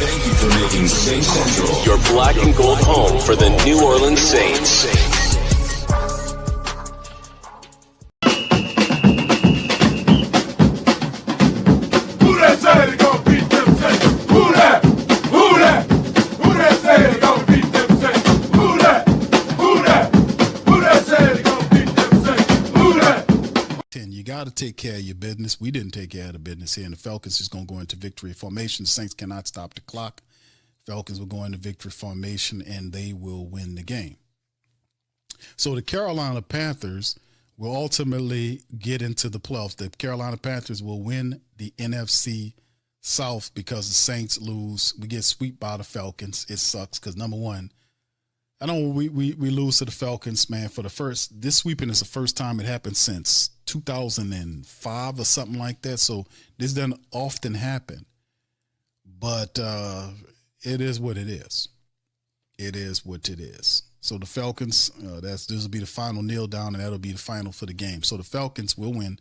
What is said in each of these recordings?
Thank you for making Saints Central your black and gold home for the New Orleans Saints. Who that say they gonna beat them Saints? Who that? Who that? Who that say they gonna beat them Saints? Who that? Who that? Who that say they gonna beat them Saints? Who that? 10, you got to take care of your business. We didn't take care of the business here, and the Falcons is going to go into victory formation. The Saints cannot stop the clock. Falcons will go into victory formation, and they will win the game. So the Carolina Panthers will ultimately get into the playoffs. The Carolina Panthers will win the NFC South because the Saints lose. We get swept by the Falcons. It sucks because, number one, I know we lose to the Falcons, man, this sweeping is the first time it happened since 2005 or something like that. So this doesn't often happen. But it is what it is. It is what it is. So the Falcons, this will be the final kneel down, and that'll be the final for the game. So the Falcons will win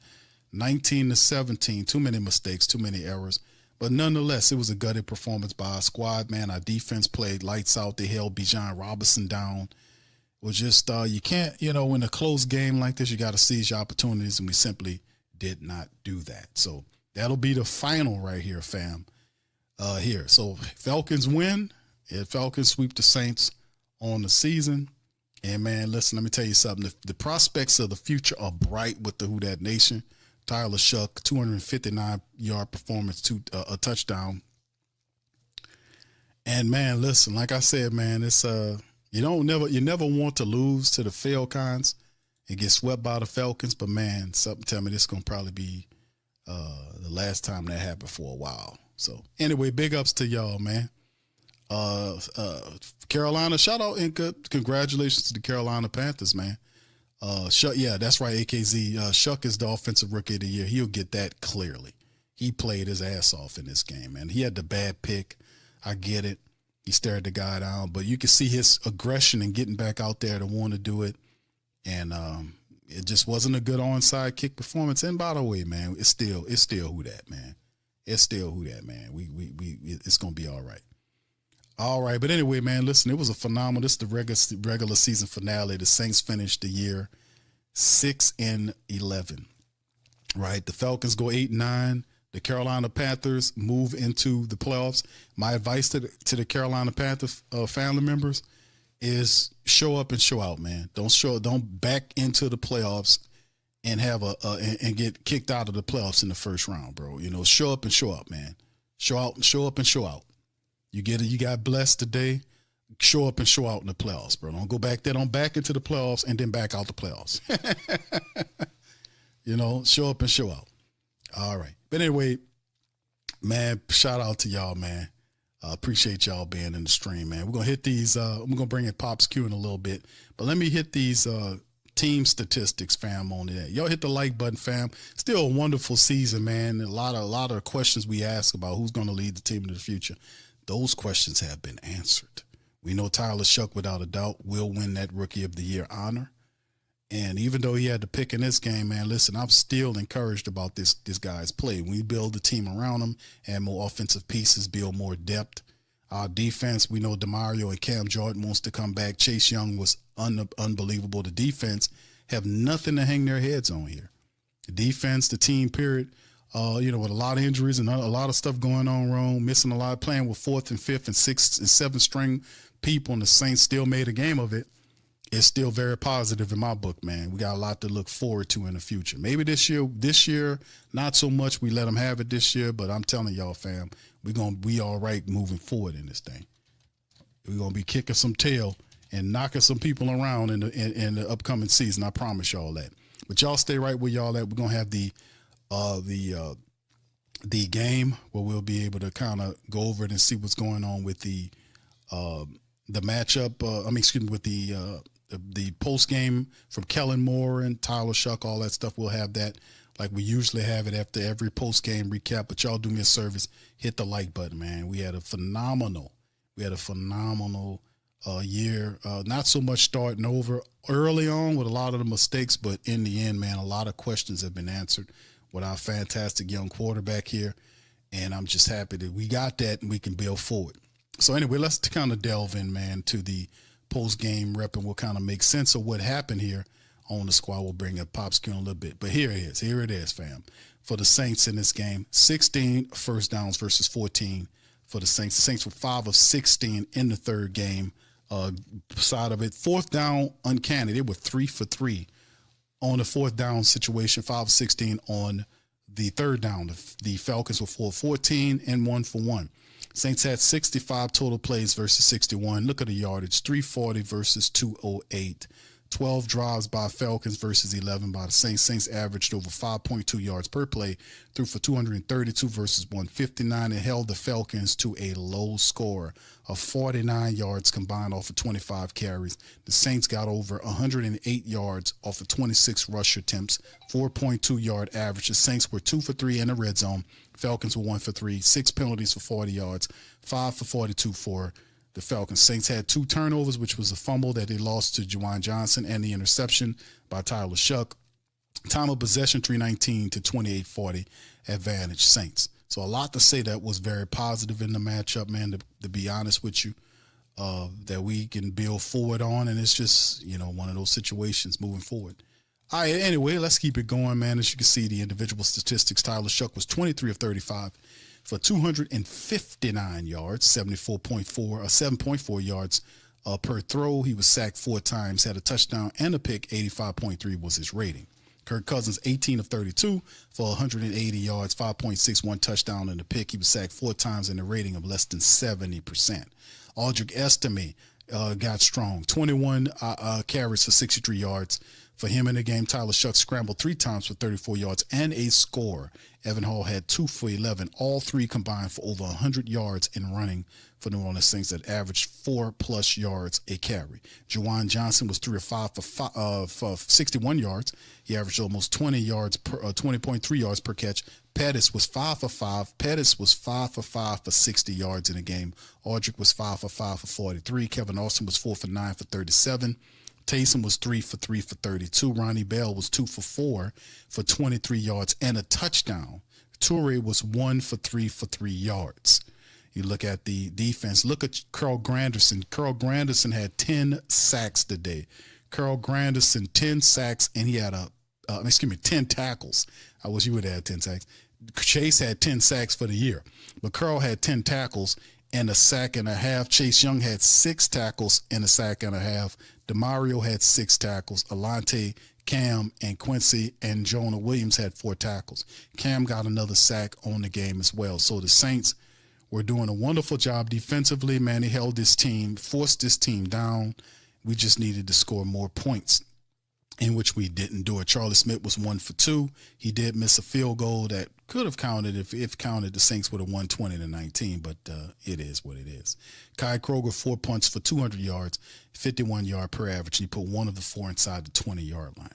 19-17. Too many mistakes, too many errors. But nonetheless, it was a gutted performance by our squad, man. Our defense played lights out. They held Bijan Robinson down. It was just, you can't, in a close game like this, you got to seize your opportunities, and we simply did not do that. So that'll be the final right here, fam. Here. So Falcons win. Falcons sweep the Saints on the season. And, man, listen, let me tell you something. The prospects of the future are bright with the Who Dat Nation. Tyler Shough, 259-yard performance, a touchdown. And, man, listen, like I said, man, it's you never want to lose to the Falcons and get swept by the Falcons. But, man, something tell me this is going to probably be the last time that happened for a while. So, anyway, big ups to y'all, man. Carolina, shout out and congratulations to the Carolina Panthers, man. Shough, yeah, that's right, AKZ. Shough is the offensive rookie of the year. He'll get that clearly. He played his ass off in this game, man. He had the bad pick. I get it. He stared the guy down, but you can see his aggression and getting back out there to want to do it. And it just wasn't a good onside kick performance. And by the way, man, it's still who that, man. It's still who that, man. It's gonna be all right. All right, but anyway, man, listen, it was a phenomenal. This is the regular season finale. The Saints finished the year 6-11. Right, the Falcons go 8-9. The Carolina Panthers move into the playoffs. My advice to the Carolina Panthers family members is show up and show out, man. Don't back into the playoffs and have and get kicked out of the playoffs in the first round, bro. Show up and show out, man. Show up and show out. You got blessed today. Show up and show out in the playoffs, bro. Don't go back there. Don't back into the playoffs and then back out the playoffs. Show up and show out. All right. But anyway, man, shout out to y'all, man. Appreciate y'all being in the stream, man. We're going to hit these. I'm going to bring in Pops Q in a little bit. But let me hit these team statistics, fam, on that. Y'all hit the like button, fam. Still a wonderful season, man. A lot of questions we ask about who's going to lead the team in the future. Those questions have been answered. We know Tyler Shough, without a doubt, will win that Rookie of the Year honor. And even though he had to pick in this game, man, listen, I'm still encouraged about this guy's play. We build the team around him, add more offensive pieces, build more depth. Our defense, we know DeMario and Cam Jordan wants to come back. Chase Young was unbelievable. The defense have nothing to hang their heads on here. The defense, the team, period. With a lot of injuries and a lot of stuff going on wrong, missing a lot, playing with 4th and 5th and 6th and 7th string people, and the Saints still made a game of it. It's still very positive in my book, man. We got a lot to look forward to in the future. Maybe this year, not so much. We let them have it this year, but I'm telling y'all, fam, we're going to be all right moving forward in this thing. We're going to be kicking some tail and knocking some people around in the upcoming season. I promise y'all that. But y'all stay right where y'all at. We're going to have the game where we'll be able to kind of go over it and see what's going on with the matchup. With the post game from Kellen Moore and Tyler Shough, all that stuff. We'll have that like we usually have it after every post game recap. But y'all do me a service, hit the like button, man. We had a phenomenal year. Not so much starting over early on with a lot of the mistakes, but in the end, man, a lot of questions have been answered with our fantastic young quarterback here. And I'm just happy that we got that and we can build forward. So anyway, let's kind of delve in, man, to the post-game rep, and we'll kind of make sense of what happened here on the squad. We'll bring up Popski in a little bit. But here it is, fam. For the Saints in this game, 16 first downs versus 14 for the Saints. The Saints were 5 of 16 in the third game. Side of it, fourth down, uncanny. They were 3 for 3 on the fourth down situation, 5 of 16 on the third down. The Falcons were 4 of 14 and 1 for 1. Saints had 65 total plays versus 61. Look at the yardage, 340 versus 208. 12 drives by Falcons versus 11 by the Saints. Saints averaged over 5.2 yards per play, threw for 232 versus 159, and held the Falcons to a low score of 49 yards combined off of 25 carries. The Saints got over 108 yards off of 26 rush attempts, 4.2 yard average. The Saints were 2 for 3 in the red zone. Falcons were 1 for 3, 6 penalties for 40 yards, 5 for 42 for the Falcons. Saints had 2 turnovers, which was a fumble that they lost to Juwan Johnson and the interception by Tyler Shough. Time of possession, 3:19 to 28:40, advantage Saints. So a lot to say that was very positive in the matchup, man, to be honest with you, that we can build forward on. And it's just, one of those situations moving forward. All right, anyway, let's keep it going, man. As you can see, the individual statistics, Tyler Shough was 23 of 35 for 259 yards, 7.4 yards per throw. He was sacked 4 times, had a touchdown and a pick. 85.3 was his rating. Kirk Cousins, 18 of 32 for 180 yards, 5.61 touchdown and a pick. He was sacked 4 times and a rating of less than 70%. Audric Estime got strong, 21 carries for 63 yards. For him in the game, Tyler Shough scrambled 3 times for 34 yards and a score. Evan Hall had 2 for 11, all 3 combined for over 100 yards in running for New Orleans Saints that averaged 4+ yards a carry. Juwan Johnson was 3 of 5 for 61 yards. He averaged almost 20.3 yards per catch. Pettis was 5 for 5. Pettis was 5 for 5 for 60 yards in the game. Audric was 5 for 5 for 43. Kevin Austin was 4 for 9 for 37. Taysom was 3 for 3 for 32. Ronnie Bell was 2 for 4 for 23 yards and a touchdown. Toure was 1 for 3 for 3 yards. You look at the defense. Look at Carl Granderson. Carl Granderson had 10 sacks today. Carl Granderson, 10 sacks, and he had 10 tackles. I wish you would have had 10 sacks. Chase had 10 sacks for the year, but Carl had 10 tackles and a sack and a half. Chase Young had 6 tackles and a sack and a half. DeMario had 6 tackles. Alante, Cam, and Quincy and Jonah Williams had 4 tackles. Cam got another sack on the game as well. So the Saints were doing a wonderful job defensively, man. They held this team, forced this team down. We just needed to score more points, in which we didn't do it. Charlie Smith was 1 for 2. He did miss a field goal that could have counted if counted. The Saints would have won 20-19, but it is what it is. Kai Kroger, 4 punts for 200 yards, 51 yard per average. He put 1 of the 4 inside the 20-yard line.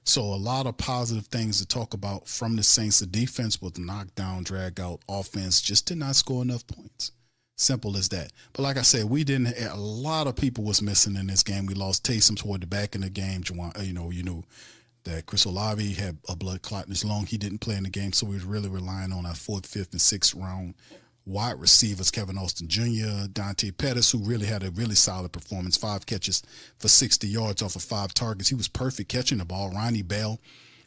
So a lot of positive things to talk about from the Saints. The defense was knocked down, drag out. Offense just did not score enough points. Simple as that. But like I said, a lot of people was missing in this game. We lost Taysom toward the back in the game. You knew that Chris Olave had a blood clot in his lung. He didn't play in the game, so we was really relying on our 4th, 5th, and 6th round wide receivers, Kevin Austin Jr., Dante Pettis, who really had a really solid performance, 5 catches for 60 yards off of 5 targets. He was perfect catching the ball. Ronnie Bell,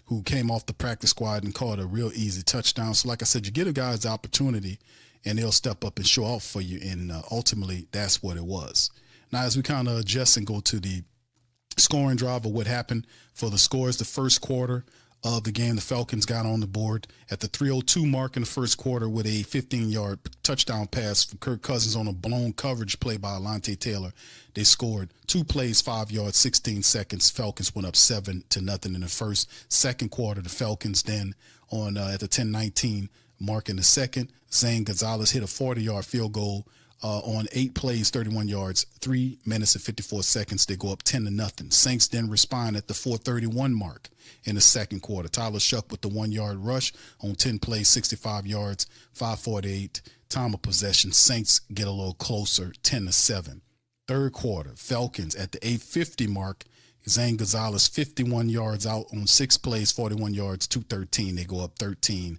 who came off the practice squad and caught a real easy touchdown. So like I said, you get a guy's opportunity and they'll step up and show off for you. And ultimately, that's what it was. Now, as we kind of adjust and go to the scoring drive of what happened for the scores, the first quarter of the game, the Falcons got on the board at the 3:02 mark in the first quarter with a 15-yard touchdown pass from Kirk Cousins on a blown coverage play by Alante Taylor. They scored 2 plays, 5 yards, 16 seconds. Falcons went up 7-0 in the first. Second quarter, the Falcons then at the 10:19 mark in the second, Zane Gonzalez hit a 40-yard field goal on 8 plays, 31 yards, 3 minutes and 54 seconds. They go up 10-0. Saints then respond at the 4:31 mark in the second quarter. Tyler Shough with the 1-yard rush on 10 plays, 65 yards, 5:48 time of possession. Saints get a little closer, 10-7. Third quarter, Falcons at the 8:50 mark Zane Gonzalez, 51 yards out on 6 plays, 41 yards, 213. They go up 13-7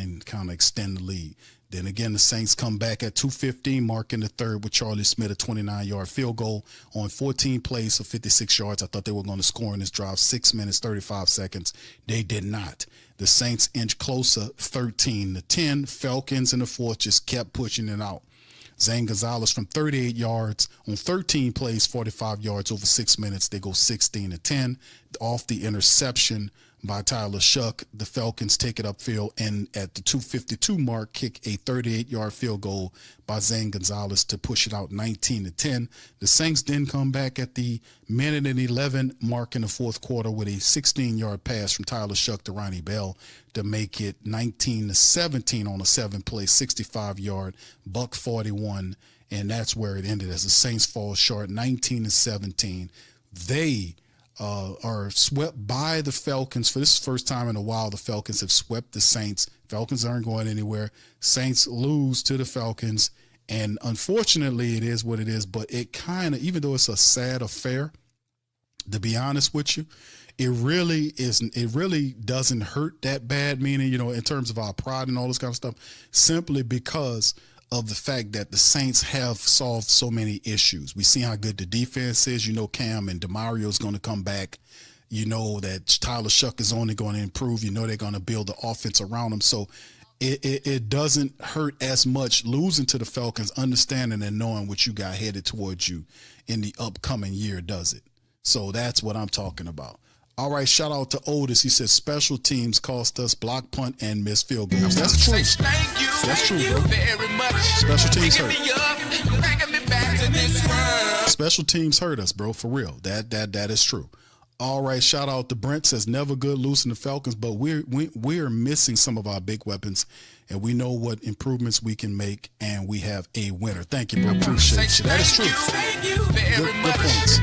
and kind of extend the lead. Then again, the Saints come back at 2:15, mark in the third with Charlie Smith, a 29-yard field goal on 14 plays for 56 yards. I thought they were going to score in this drive, 6 minutes, 35 seconds. They did not. The Saints inch closer, 13-10. Falcons in the fourth just kept pushing it out. Zane Gonzalez from 38 yards on 13 plays, 45 yards over 6 minutes. They go 16-10. Off the interception by Tyler Shough, the Falcons take it upfield and at the 2:52 mark kick a 38-yard field goal by Zane Gonzalez to push it out 19-10. The Saints then come back at the minute and 11 mark in the fourth quarter with a 16-yard pass from Tyler Shough to Ronnie Bell to make it 19-17 on a 7-play, 65-yard, $141, and that's where it ended as the Saints fall short, 19-17. They are swept by the Falcons. For this first time in a while, the Falcons have swept the Saints. Falcons aren't going anywhere. Saints lose to the Falcons, and unfortunately, it is what it is. But it kind of, even though it's a sad affair, to be honest with you, it really isn't. It really doesn't hurt that bad. Meaning, in terms of our pride and all this kind of stuff, simply because of the fact that the Saints have solved so many issues. We see how good the defense is. Cam and DeMario is going to come back. That Tyler Shough is only going to improve. They're going to build the offense around him. So it doesn't hurt as much losing to the Falcons, understanding and knowing what you got headed towards you in the upcoming year, does it? So that's what I'm talking about. All right, shout out to Otis. He says special teams cost us block punt and missed field goals. That's true. That's true, bro. Special teams hurt. Special teams hurt us, bro, for real. That is true. All right, shout out to Brent. Says never good losing the Falcons, but we're missing some of our big weapons, and we know what improvements we can make, and we have a winner. Thank you, bro. Appreciate you. That is true. Good points.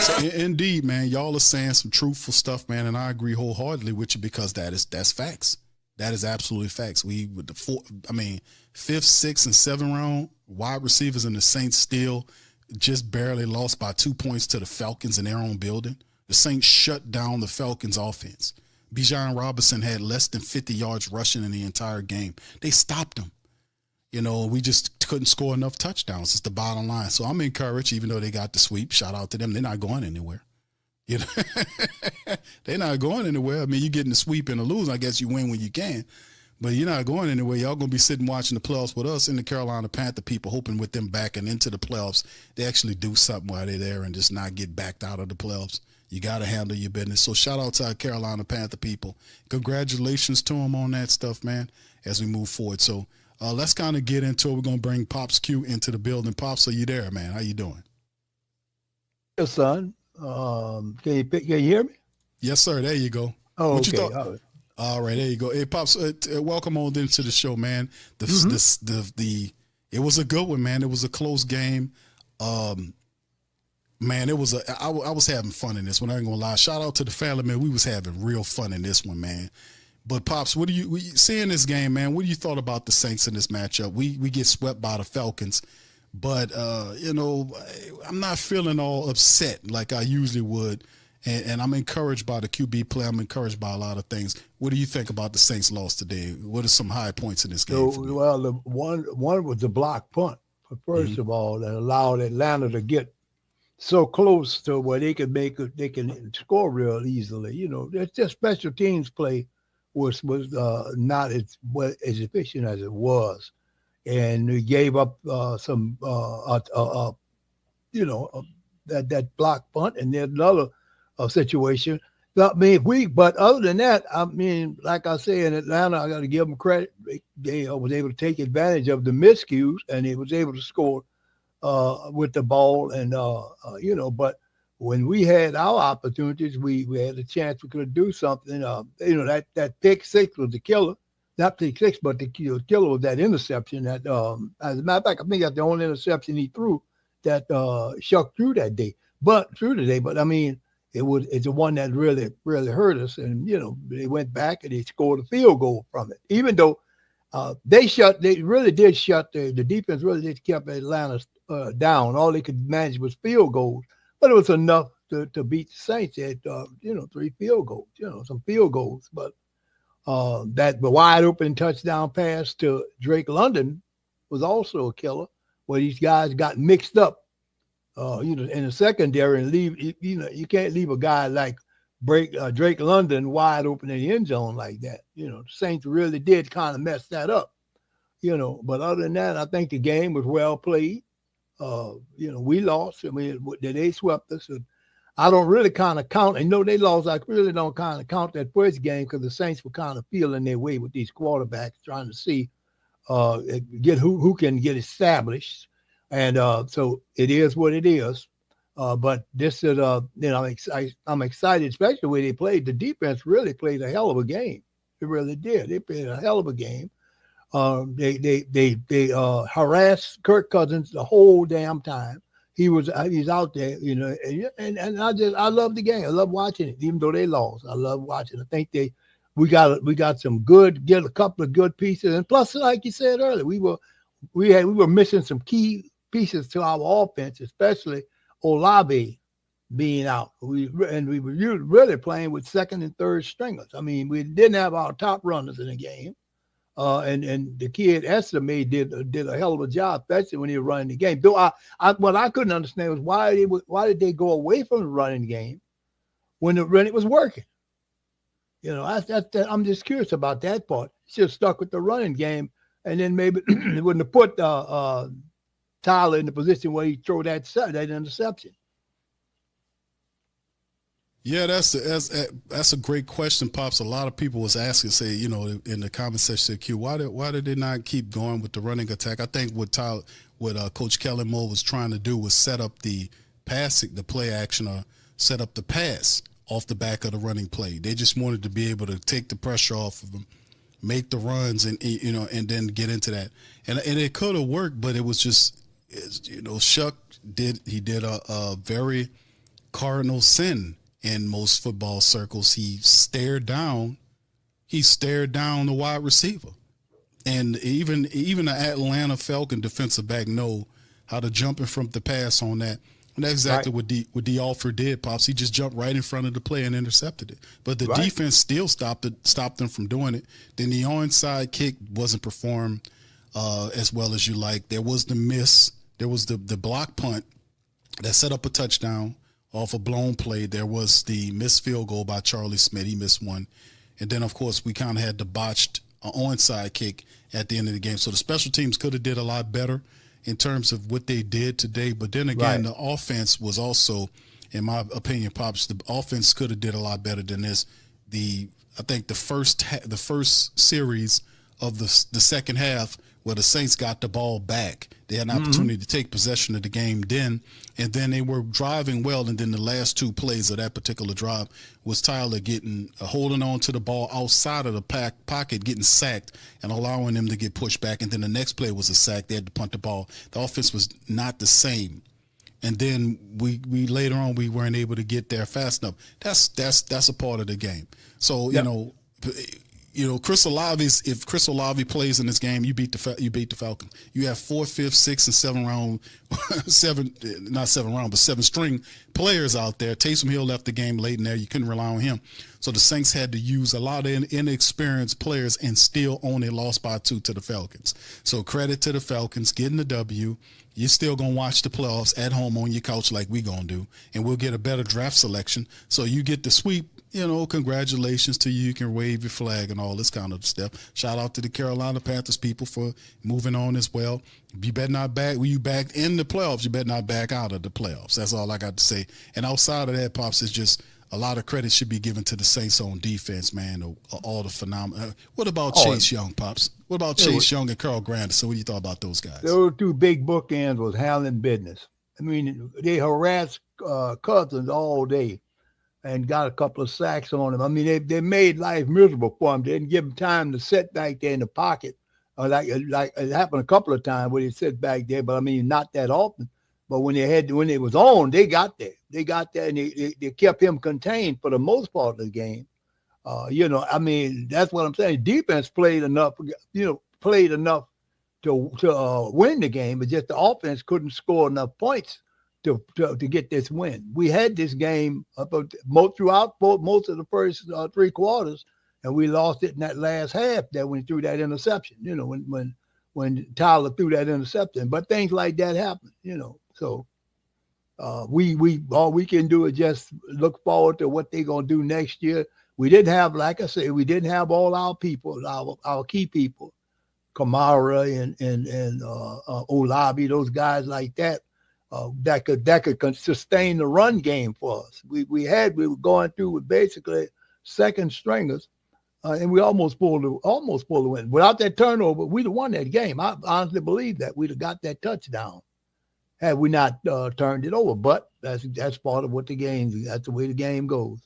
So, indeed, man, y'all are saying some truthful stuff, man, and I agree wholeheartedly with you because that's facts. That is absolutely facts. We with the 5th, 6th, and 7th round wide receivers in the Saints still just barely lost by 2 points to the Falcons in their own building. The Saints shut down the Falcons' offense. Bijan Robinson had less than 50 yards rushing in the entire game. They stopped him. We just couldn't score enough touchdowns. It's the bottom line. So I'm encouraged, even though they got the sweep. Shout out to them. They're not going anywhere. They're not going anywhere. You're getting the sweep and the lose. I guess you win when you can. But you're not going anywhere. Y'all going to be sitting watching the playoffs with us and the Carolina Panther people, hoping with them back and into the playoffs, they actually do something while they're there and just not get backed out of the playoffs. You got to handle your business. So shout out to our Carolina Panther people. Congratulations to them on that stuff, man, as we move forward. So let's kind of get into it. We're going to bring Pops Q into the building. Pops, are you there, man? How you doing? Yes, son. Can you hear me? Yes, sir. There you go. Oh, what okay. you thought? All right, there you go. Hey, Pops, welcome on into the show, man. It was a good one, man. It was a close game. Man, I was having fun in this one. I ain't gonna lie. Shout out to the family, man. We was having real fun in this one, man. But Pops, what do you seeing this game, man? What do you thought about the Saints in this matchup? We get swept by the Falcons, but I'm not feeling all upset like I usually would. And I'm encouraged by the QB play. I'm encouraged by a lot of things. What do you think about the Saints' loss today? What are some high points in this game? Well, the one was the block punt, first of all, that allowed Atlanta to get so close to where they can score real easily. Their special teams play was not as efficient as it was, and we gave up that block punt, and then another situation. But other than that, like I say, in Atlanta, I got to give them credit. They was able to take advantage of the miscues, and they was able to score with the ball. And but when we had our opportunities, we had a chance we could do something. That pick six was the killer. Not pick six, but the killer was that interception. That as a matter of fact, I think that's the only interception he threw that Shough threw today. But it's the one that really, really hurt us. And, they went back and they scored a field goal from it. Even though They really did shut the defense really did keep Atlanta down. All they could manage was field goals, but it was enough to beat the Saints at 3 field goals, some field goals. But that the wide open touchdown pass to Drake London was also a killer, where these guys got mixed up, in the secondary, and leave. You can't leave a guy like Drake London wide open in the end zone like that. The Saints really did kind of mess that up. But other than that, I think the game was well played. We lost. I mean, they swept us. And I don't really kind of count. I know they lost. I really don't kind of count that first game because the Saints were kind of feeling their way with these quarterbacks, trying to see get who can get established. And so it is what it is. But this is, I'm excited, especially the way they played. The defense really played a hell of a game. It really did. They played a hell of a game. They harassed Kirk Cousins the whole damn time. He's out there, and I love the game. I love watching it, even though they lost. I love watching it. I think we got some get a couple of good pieces, and plus, like you said earlier, we were missing some key pieces to our offense, especially Olave being out. We were really playing with second and third stringers. I mean, we didn't have our top runners in the game. And the kid Estimate did a hell of a job, especially when he was running the game. Though what I couldn't understand was why did they go away from the running game when it was working? I'm just curious about that part. Should have stuck with the running game, and then maybe it wouldn't have put Tyler in the position where he throw that interception. Yeah, that's a great question, Pops. A lot of people was asking, say, in the comment section, Q, why did they not keep going with the running attack? I think what Coach Kellen Moore was trying to do was set up the play action, or set up the pass off the back of the running play. They just wanted to be able to take the pressure off of them, make the runs, and then get into that. And it could have worked, but it was just, Shough did a very cardinal sin. In most football circles, he stared down the wide receiver. And even the Atlanta Falcon defensive back know how to jump in front of the pass on that. And that's exactly what Dee Alford did, Pops. He just jumped right in front of the play and intercepted it. But the defense still stopped them from doing it. Then the onside kick wasn't performed as well as you like. There was the miss. There was the block punt that set up a touchdown off a blown play. There was the missed field goal by Charlie Smith. He missed one. And then, of course, we kind of had the botched onside kick at the end of the game. So the special teams could have did a lot better in terms of what they did today. But then again, the offense was also, in my opinion, Pops, the offense could have did a lot better than this. I think the first series of the second half, where the Saints got the ball back, they had an opportunity to take possession of the game then, and then they were driving well, and then the last two plays of that particular drive was Tyler holding on to the ball outside of the pocket, getting sacked, and allowing them to get pushed back, and then the next play was a sack. They had to punt the ball. The offense was not the same. And then we later on we weren't able to get there fast enough. That's a part of the game. So, Chris Olave, if Chris Olave plays in this game, you beat the Falcons. You have 4th, 5th, 6th, and 7 string players out there. Taysom Hill left the game late in there. You couldn't rely on him. So the Saints had to use a lot of inexperienced players and still only lost by 2 to the Falcons. So credit to the Falcons getting the W. You're still going to watch the playoffs at home on your couch like we going to do, and we'll get a better draft selection. So you get the sweep. Congratulations to you. You can wave your flag and all this kind of stuff. Shout out to the Carolina Panthers people for moving on as well. You better not back. When you back in the playoffs, you better not back out of the playoffs. That's all I got to say. And outside of that, Pops, is just a lot of credit should be given to the Saints on defense, man. All the phenomenal. What about Chase Young, Pops? What about Chase Young and Carl Granderson? What do you thought about those guys? Those two big bookends was handling business. I mean, they harassed Cousins all day and got a couple of sacks on him. I mean, they made life miserable for him. They didn't give him time to sit back there in the pocket. Like it happened a couple of times where they sit back there, but I mean, not that often. But when it was on, they got there. They got there, and they kept him contained for the most part of the game. I mean, that's what I'm saying. Defense played enough, played enough to win the game, but just the offense couldn't score enough points to get this win. We had this game throughout most of the first 3 quarters, and we lost it in that last half that when he threw that interception, you know, when Tyler threw that interception. But things like that happen, you know. So we all we can do is just look forward to what they're going to do next year. We didn't have, like I said, we didn't have all our people, our key people, Kamara and Olabi, those guys like that, that could sustain the run game for us. We were going through with basically second stringers, and we almost pulled the win. Without that turnover, we'd have won that game. I honestly believe that we'd have got that touchdown had we not turned it over. But that's part of what the game. That's the way the game goes.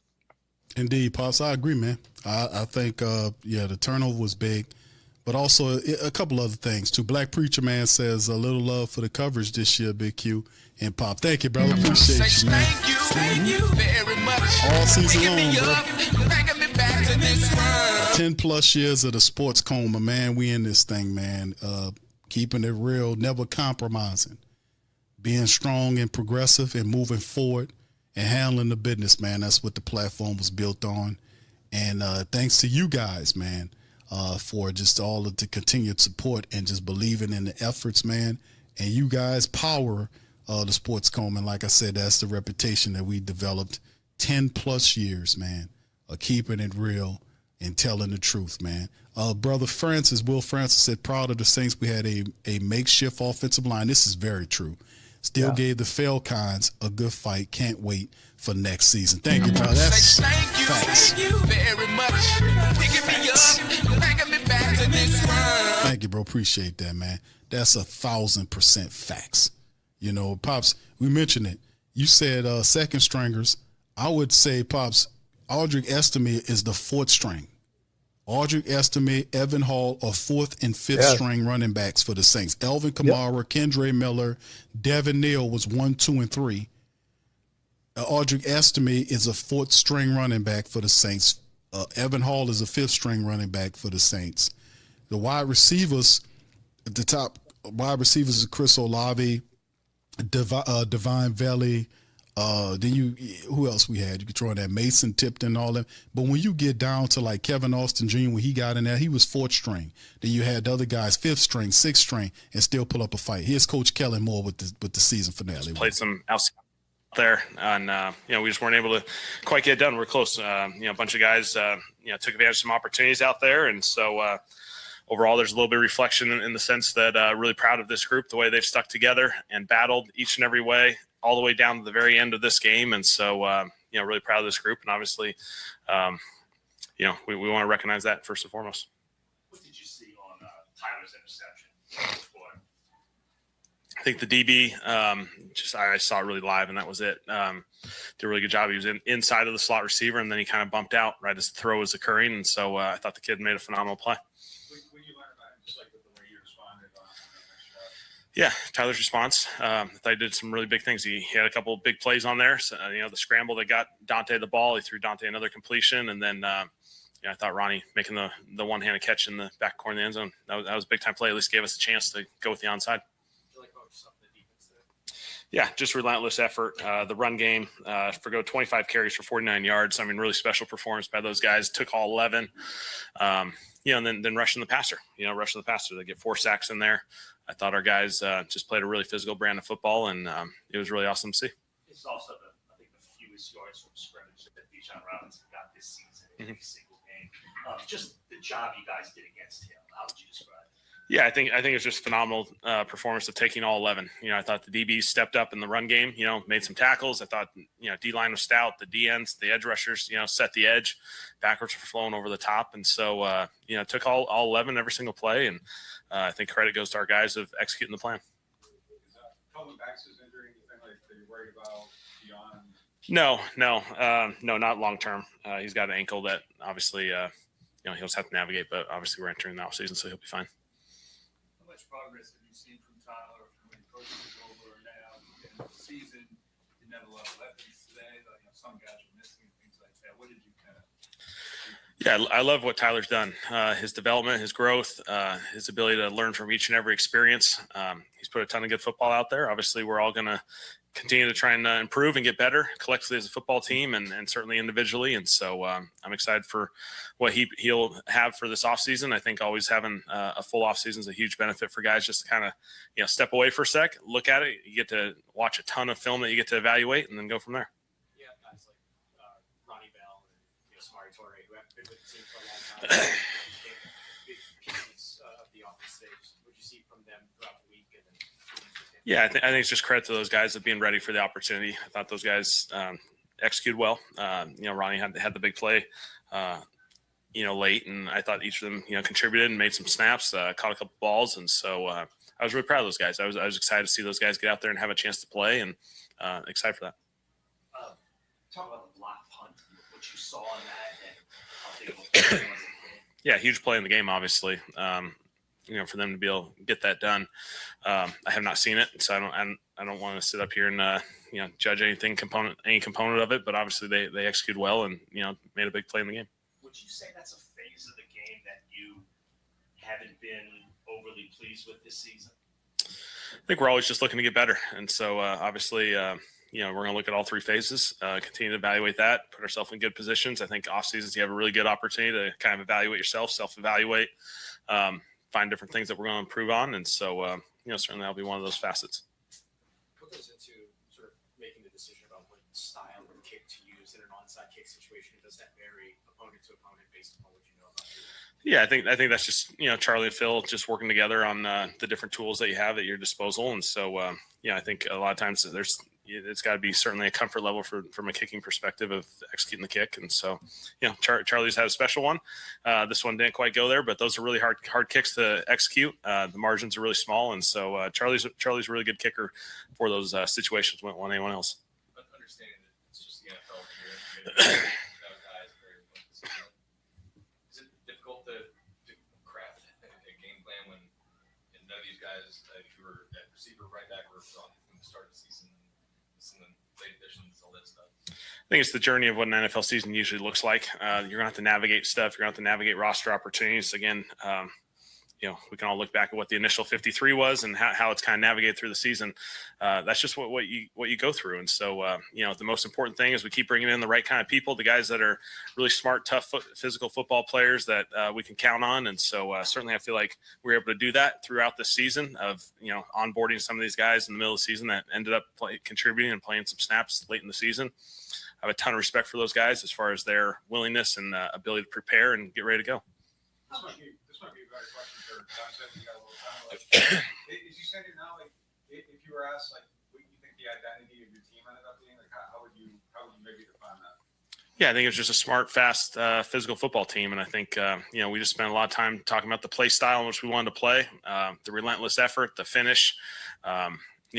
Indeed, Pops, I agree, man. I think the turnover was big. But also a couple other things, too. Black Preacher Man says a little love for the coverage this year, Big Q and Pop. Thank you, brother. Appreciate you, man. Thank you very much. All season long, bro. Bringing me back to this world. 10-plus years of the Sports Coma, man. We in this thing, man. Keeping it real, never compromising. Being strong and progressive and moving forward and handling the business, man. That's what the platform was built on. And thanks to you guys, man. For just all of the continued support and just believing in the efforts, man. And you guys power the Sports Coma. And like I said, that's the reputation that we developed 10-plus years, man, of keeping it real and telling the truth, man. Brother Will Francis said, proud of the Saints. We had a makeshift offensive line. This is very true. Still gave the Falcons a good fight. Can't wait for next season. Thank you, brother. That's facts. Thank you very much. Picking me up, bringing me back to this world. Thank you, bro. Appreciate that, man. That's 1,000% facts. You know, Pops, we mentioned it. You said second stringers. I would say, Pops, Audric Estime is the 4th string. Audric Estime, Evan Hall are 4th and 5th string running backs for the Saints. Elvin Kamara, Kendre Miller, Devin Neal was 1, 2, and 3. Audric Estime is a 4th string running back for the Saints. Evan Hall is a 5th string running back for the Saints. The wide receivers, the top wide receivers is Chris Olave, Divine Valley. Then who else we had? You could throw in that Mason Tipton, all that. But when you get down to like Kevin Austin Jr., when he got in there, he was 4th string. Then you had the other guys 5th string, 6th string, and still pull up a fight. Here's Coach Kellen Moore with the season finale. Played some outside there, and we just weren't able to quite get it done. We're close. A bunch of guys took advantage of some opportunities out there, and so overall there's a little bit of reflection in the sense that really proud of this group, the way they've stuck together and battled each and every way all the way down to the very end of this game. And so really proud of this group, and obviously we want to recognize that first and foremost. What did you see on Tyler's interception? I think the DB, I saw it really live, and that was it. Did a really good job. He was inside of the slot receiver, and then he kind of bumped out right as the throw was occurring. And so I thought the kid made a phenomenal play. When you learn about him, just like with the way he responded on Yeah, Tyler's response. They did some really big things. He had a couple of big plays on there. So, the scramble that got Dante the ball, he threw Dante another completion, and then I thought Ronnie making the one-handed catch in the back corner of the end zone. That was a big-time play. At least gave us a chance to go with the onside. Yeah, just relentless effort. The run game, 25 carries for 49 yards. I mean, really special performance by those guys. Took all 11. And then rushing the passer. Rushing the passer. They get 4 sacks in there. I thought our guys just played a really physical brand of football, and it was really awesome to see. It's also the fewest yards from scrimmage that Bijan Robinson got this season in every single game. Just the job you guys did against him. How would you describe it? Yeah, I think it's just phenomenal performance of taking all 11. I thought the DBs stepped up in the run game, made some tackles. I thought, D-line was stout. The D-ends, the edge rushers, set the edge. Backwards were flowing over the top. And so, took all 11 every single play. And I think credit goes to our guys of executing the plan. Is Coleman Baxter's injury anything like that you're worried about beyond? No, not long-term. He's got an ankle that obviously, he'll just have to navigate. But obviously we're entering the offseason, so he'll be fine. How much progress have you seen from Tyler from when he coached over now in the season? Didn't have a lot of weapons today. Some guys were missing and things like that. What did you kind of Yeah, I love what Tyler's done. His development, his growth, his ability to learn from each and every experience. He's put a ton of good football out there. Obviously, we're all going to continue to try and improve and get better collectively as a football team and certainly individually. And so I'm excited for what he'll have for this offseason. I think always having a full offseason is a huge benefit for guys just to kind of, step away for a sec, look at it. You get to watch a ton of film that you get to evaluate and then go from there. Yeah, guys like Ronnie Bell and Samari Torre, who have been with the team for a long time, big pieces of the offense stage. What you see from them throughout the week? Yeah, I think it's just credit to those guys of being ready for the opportunity. I thought those guys executed well. Ronnie had the big play, late, and I thought each of them, contributed and made some snaps, caught a couple balls, and so I was really proud of those guys. I was excited to see those guys get out there and have a chance to play, and excited for that. Talk about the block punt, what you saw in that, and how big of a play was it? Yeah, huge play in the game, obviously. For them to be able to get that done. I have not seen it, so I don't want to sit up here and judge any component of it. But obviously they executed well and made a big play in the game. Would you say that's a phase of the game that you haven't been overly pleased with this season? I think we're always just looking to get better, and so obviously we're going to look at all three phases, continue to evaluate that, put ourselves in good positions. I think off seasons you have a really good opportunity to kind of evaluate yourself, self-evaluate. Find different things that we're going to improve on. And so, certainly that'll be one of those facets. What goes into sort of making the decision about what style of kick to use in an onside kick situation? Does that vary opponent to opponent based upon what you know about it? Yeah, I think that's just, Charlie and Phil just working together on the different tools that you have at your disposal. And so, I think a lot of times it's got to be certainly a comfort level from a kicking perspective of executing the kick. And so, Charlie's had a special one. This one didn't quite go there, but those are really hard kicks to execute. The margins are really small. And so Charlie's a really good kicker for those situations when anyone else. Understanding that it's just the NFL here. Is it difficult to craft a game plan when none of these guys, if you were at receiver, right back, or from the start of the season, some late additions, all that stuff? I think it's the journey of what an NFL season usually looks like. You're going to have to navigate stuff. You're going to have to navigate roster opportunities. Again, we can all look back at what the initial 53 was and how it's kind of navigated through the season. That's just what you go through. And so, the most important thing is we keep bringing in the right kind of people, the guys that are really smart, tough, physical football players that we can count on. And so certainly I feel like we were able to do that throughout this season of, onboarding some of these guys in the middle of the season that ended up contributing and playing some snaps late in the season. I have a ton of respect for those guys as far as their willingness and ability to prepare and get ready to go. This might be a better question for Johnson. We got a little time left. As you said it now, like if you were asked, like, what do you think the identity of your team ended up being? Like, how would you maybe define that? Yeah, I think it was just a smart, fast, physical football team, and I think we just spent a lot of time talking about the play style in which we wanted to play, the relentless effort, the finish.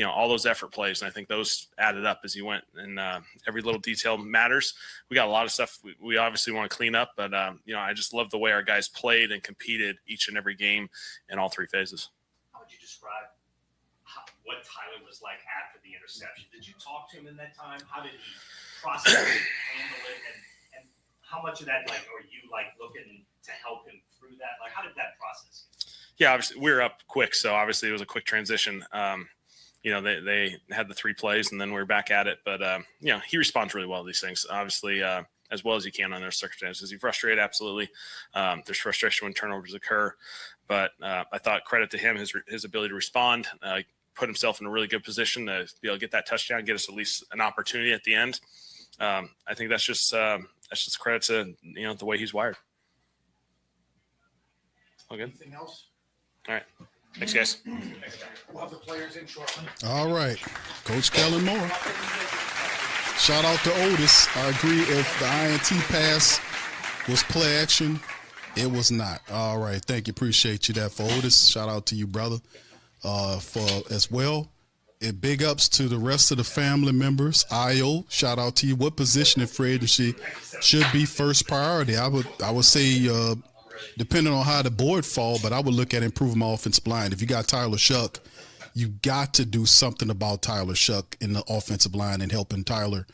All those effort plays, and I think those added up as you went, and every little detail matters. We got a lot of stuff we obviously want to clean up, but I just love the way our guys played and competed each and every game in all three phases. How would you describe what Tyler was like after the interception? Did you talk to him in that time? How did he process it, handle it, and how much of that, are you looking to help him through that? How did that process go? Yeah, obviously we were up quick, so obviously it was a quick transition. They had the three plays and then we were back at it. But, he responds really well to these things, obviously, as well as he can under circumstances. Is he frustrated? Absolutely. There's frustration when turnovers occur. But I thought credit to him, his ability to respond, put himself in a really good position to be able to get that touchdown, get us at least an opportunity at the end. I think that's just credit to, the way he's wired. All good? Anything else? All right. Thanks, guys. We'll have the players in shortly. All right. Coach Kellen Moore. Shout out to Otis. I agree, if the INT pass was play action, it was not. All right. Thank you. Appreciate you that for Otis. Shout out to you, brother, for as well. And big ups to the rest of the family members. Io, shout out to you. What position in free agency should be first priority? I would say depending on how the board fall, but I would look at improving my offensive line. If you got Tyler Shough, you got to do something about Tyler Shough in the offensive line and helping Tyler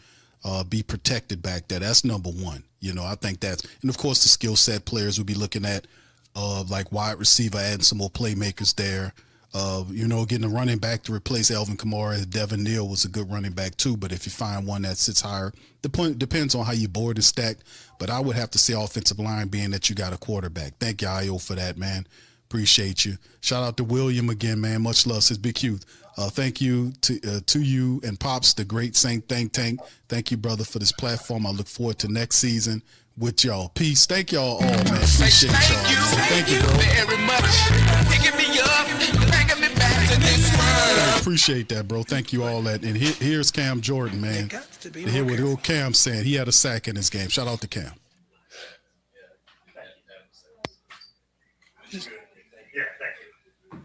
be protected back there. That's number one. I think that's, and of course the skill set players will be looking at like wide receiver, adding some more playmakers there. Getting a running back to replace Alvin Kamara. Devin Neal was a good running back too, but if you find one that sits higher, the point depends on how you board and stacked. But I would have to say offensive line, being that you got a quarterback. Thank you, Io, for that, man. Appreciate you. Shout out to William again, man. Much love, says Big Youth. Thank you to you and Pops, the great Saint Think Tank. Thank you, brother, for this platform. I look forward to next season with y'all. Peace. Thank y'all all, man. Appreciate y'all. Man. Thank you, bro. Very much. Picking me up, bringing me back to this world. Appreciate that, bro. Thank you all that. And here's Cam Jordan, man. To hear what old Cam saying. He had a sack in his game. Shout out to Cam. Yeah, thank you.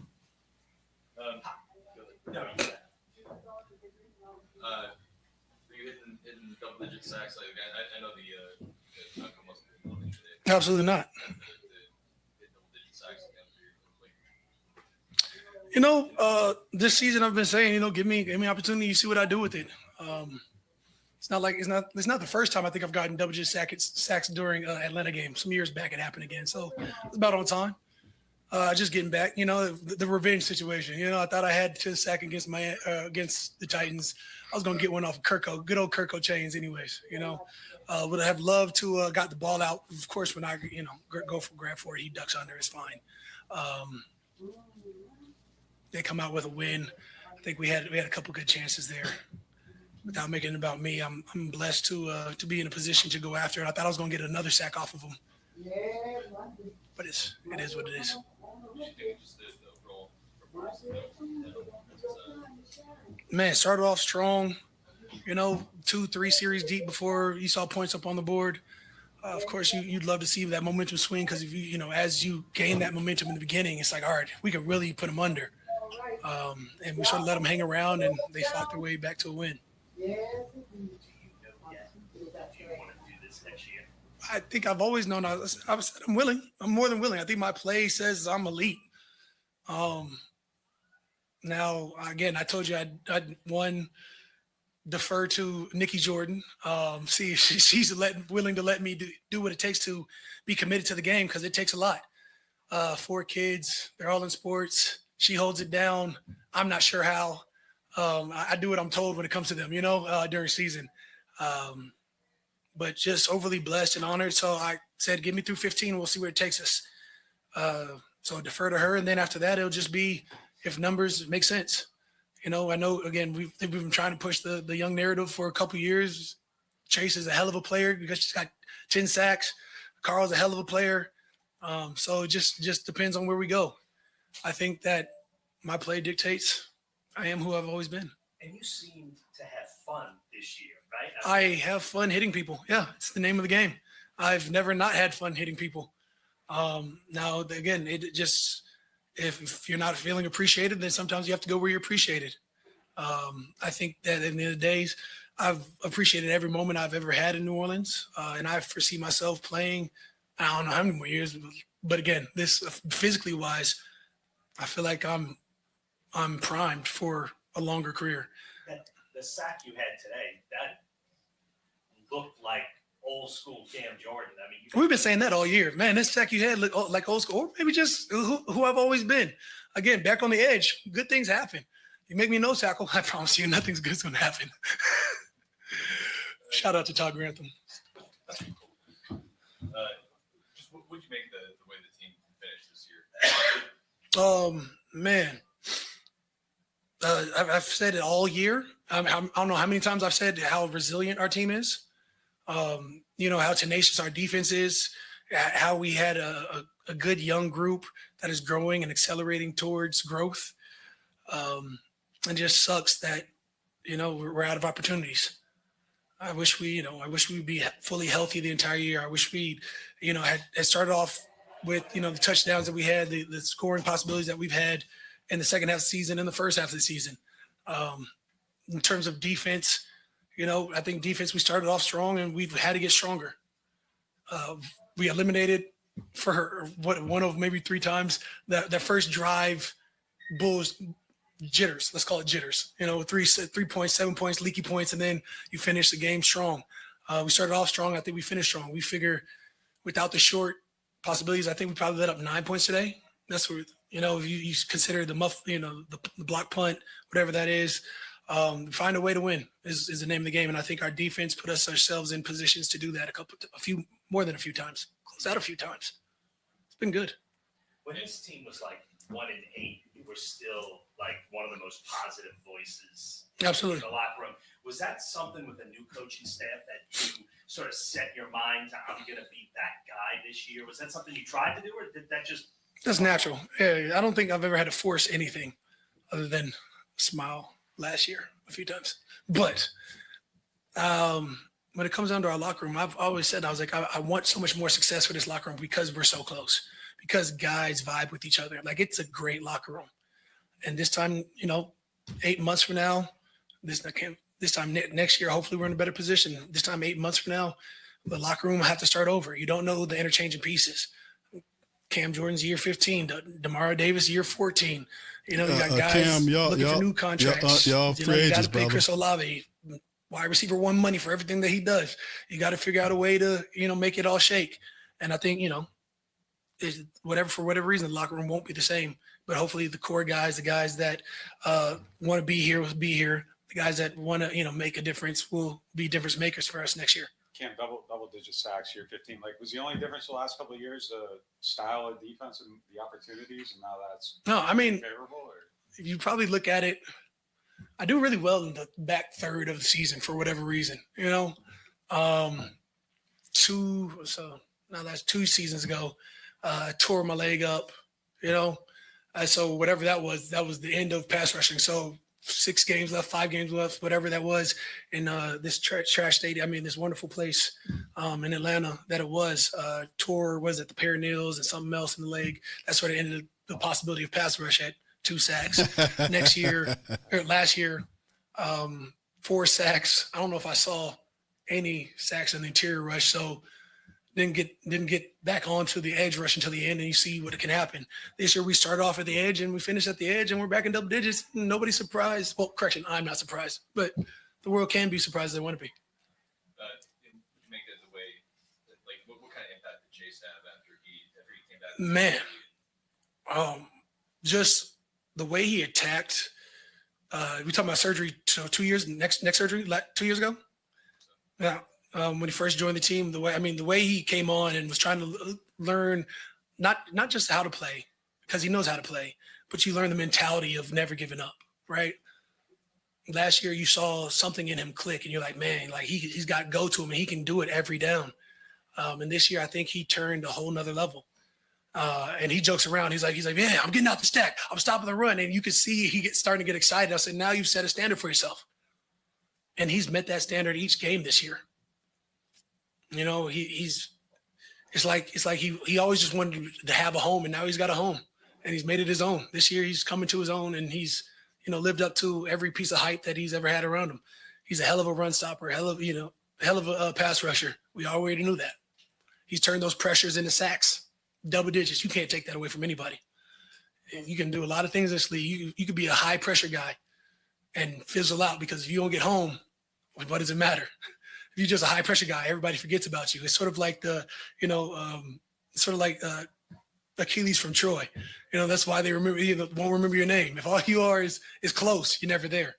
You hitting double-digit sacks like again? I know the outcome wasn't the one today. Absolutely not. This season I've been saying, give me opportunity. You see what I do with it. It's not the first time I think I've gotten double-digit sacks during Atlanta game. Some years back it happened again, so it's about on time. Just getting back, the revenge situation. I thought I had to sack against the Titans. I was gonna get one off of good old Kirko chains, anyways. Would have loved to got the ball out. Of course, when I go for grab for it, he ducks under. It's fine. They come out with a win. I think we had a couple good chances there. Without making it about me, I'm blessed to be in a position to go after it. I thought I was gonna get another sack off of him. But it is what it is. Man, started off strong, 2-3 series deep before you saw points up on the board. Of course, you'd love to see that momentum swing because if as you gain that momentum in the beginning, it's like, all right, we could really put them under. And we sort of let them hang around, and they fought their way back to a win. I think I've always known I'm willing. I'm more than willing. I think my play says I'm elite. Now, again, I told you I'd defer to Nikki Jordan. See, she's willing to let me do what it takes to be committed to the game because it takes a lot. 4 kids, they're all in sports. She holds it down. I'm not sure how. I do what I'm told when it comes to them, during season. But just overly blessed and honored. So I said, get me through 15. We'll see where it takes us. So I defer to her. And then after that, it'll just be if numbers make sense. I know, again, we've been trying to push the young narrative for a couple of years. Chase is a hell of a player because she's got 10 sacks. Carl's a hell of a player. So it just depends on where we go. I think that my play dictates I am who I've always been. And you seem to have fun this year, right? I have fun hitting people. Yeah, it's the name of the game. I've never not had fun hitting people. Now, again, it just if you're not feeling appreciated, then sometimes you have to go where you're appreciated. I think that in the end of the days, I've appreciated every moment I've ever had in New Orleans, and I foresee myself playing, I don't know how many more years, but again, this physically wise, I feel like I'm primed for a longer career. The sack you had today, that looked like old school Cam Jordan. I mean, we've been saying that all year, man. This sack you had looked like old school, or maybe just who I've always been. Again, back on the edge, good things happen. You make me a nose tackle, I promise you, nothing's good's gonna happen. Shout out to Todd Grantham. Just what would you make the way the team finished this year? Man, I've said it all year. I don't know how many times I've said how resilient our team is. How tenacious our defense is, how we had a good young group that is growing and accelerating towards growth. And just sucks that, we're out of opportunities. I wish we'd be fully healthy the entire year. I wish we, had started off with, the touchdowns that we had, the scoring possibilities that we've had in the second half of the season and the first half of the season. In terms of defense, I think defense, we started off strong and we've had to get stronger. We eliminated for one of maybe 3 times that first drive Bulls jitters. Let's call it jitters. 3 points, 7 points, leaky points, and then you finish the game strong. We started off strong. I think we finished strong. We figure without the short possibilities, I think we probably let up 9 points today. That's where, if you consider the the block punt, whatever that is, find a way to win is the name of the game. And I think our defense put ourselves in positions to do that more than a few times. Close out a few times. It's been good. When this team was like 1-8, you were still like one of the most positive voices Absolutely. in the locker room. Was that something with the new coaching staff that you sort of set your mind to how you're going to beat that guy this year? Was that something you tried to do, or did that just? That's natural. Yeah, I don't think I've ever had to force anything other than smile last year a few times. But when it comes down to our locker room, I've always said, I was like, I want so much more success for this locker room because we're so close, because guys vibe with each other. Like, it's a great locker room. And this time, 8 months from now, this time next year, hopefully we're in a better position. This time, 8 months from now, the locker room will have to start over. You don't know the interchanging pieces. Cam Jordan's year 15, Demario Davis year 14. You got guys Cam, looking for new contracts. Y'all free you agents, got to pay brother. Chris Olave. Wide receiver won money for everything that he does. You got to figure out a way to, make it all shake. And I think, for whatever reason, the locker room won't be the same. But hopefully the core guys, the guys that want to be here will be here. The guys that want to, make a difference will be difference makers for us next year. Cam, double-digit sacks, year 15. Like, was the only difference the last couple of years the style of defense and the opportunities, and now that's favorable? Or? If you probably look at it, I do really well in the back third of the season for whatever reason. That's 2 seasons ago. I tore my leg up, so whatever that was the end of pass rushing. So 6 games left, 5 games left, whatever that was in this trash stadium. This wonderful place in Atlanta that it was. Was at the perineals and something else in the leg. That's where it ended the possibility of pass rush at 2 sacks. Last year, 4 sacks. I don't know if I saw any sacks in the interior rush. So didn't get back onto the edge rush until the end, and you see what can happen. This year we started off at the edge and we finished at the edge, and we're back in double digits. Nobody's surprised. Well, correction, I'm not surprised, but the world can be surprised they want to be. You make it the way, like, what kind of impact did Chase have after he came back? Man, just the way he attacked. We talking about surgery. So 2 years next surgery, 2 years ago. Yeah. When he first joined the team, the way he came on and was trying to learn not just how to play, because he knows how to play, but you learn the mentality of never giving up, right? Last year you saw something in him click, and you're like, man, like he's got go to him, and he can do it every down. And this year I think he turned a whole nother level. And he jokes around. He's like, yeah, I'm getting out the stack. I'm stopping the run, and you can see he starting to get excited. I said, now you've set a standard for yourself, and he's met that standard each game this year. It's like he always just wanted to have a home, and now he's got a home, and he's made it his own. This year he's coming to his own, and he's, lived up to every piece of hype that he's ever had around him. He's a hell of a run stopper, hell of a pass rusher. We already knew that. He's turned those pressures into sacks, double digits. You can't take that away from anybody. And you can do a lot of things in this league. You could be a high pressure guy and fizzle out, because if you don't get home, what does it matter? If you're just a high pressure guy, everybody forgets about you. It's sort of like Achilles from Troy. That's why they won't remember your name. If all you are is close, you're never there.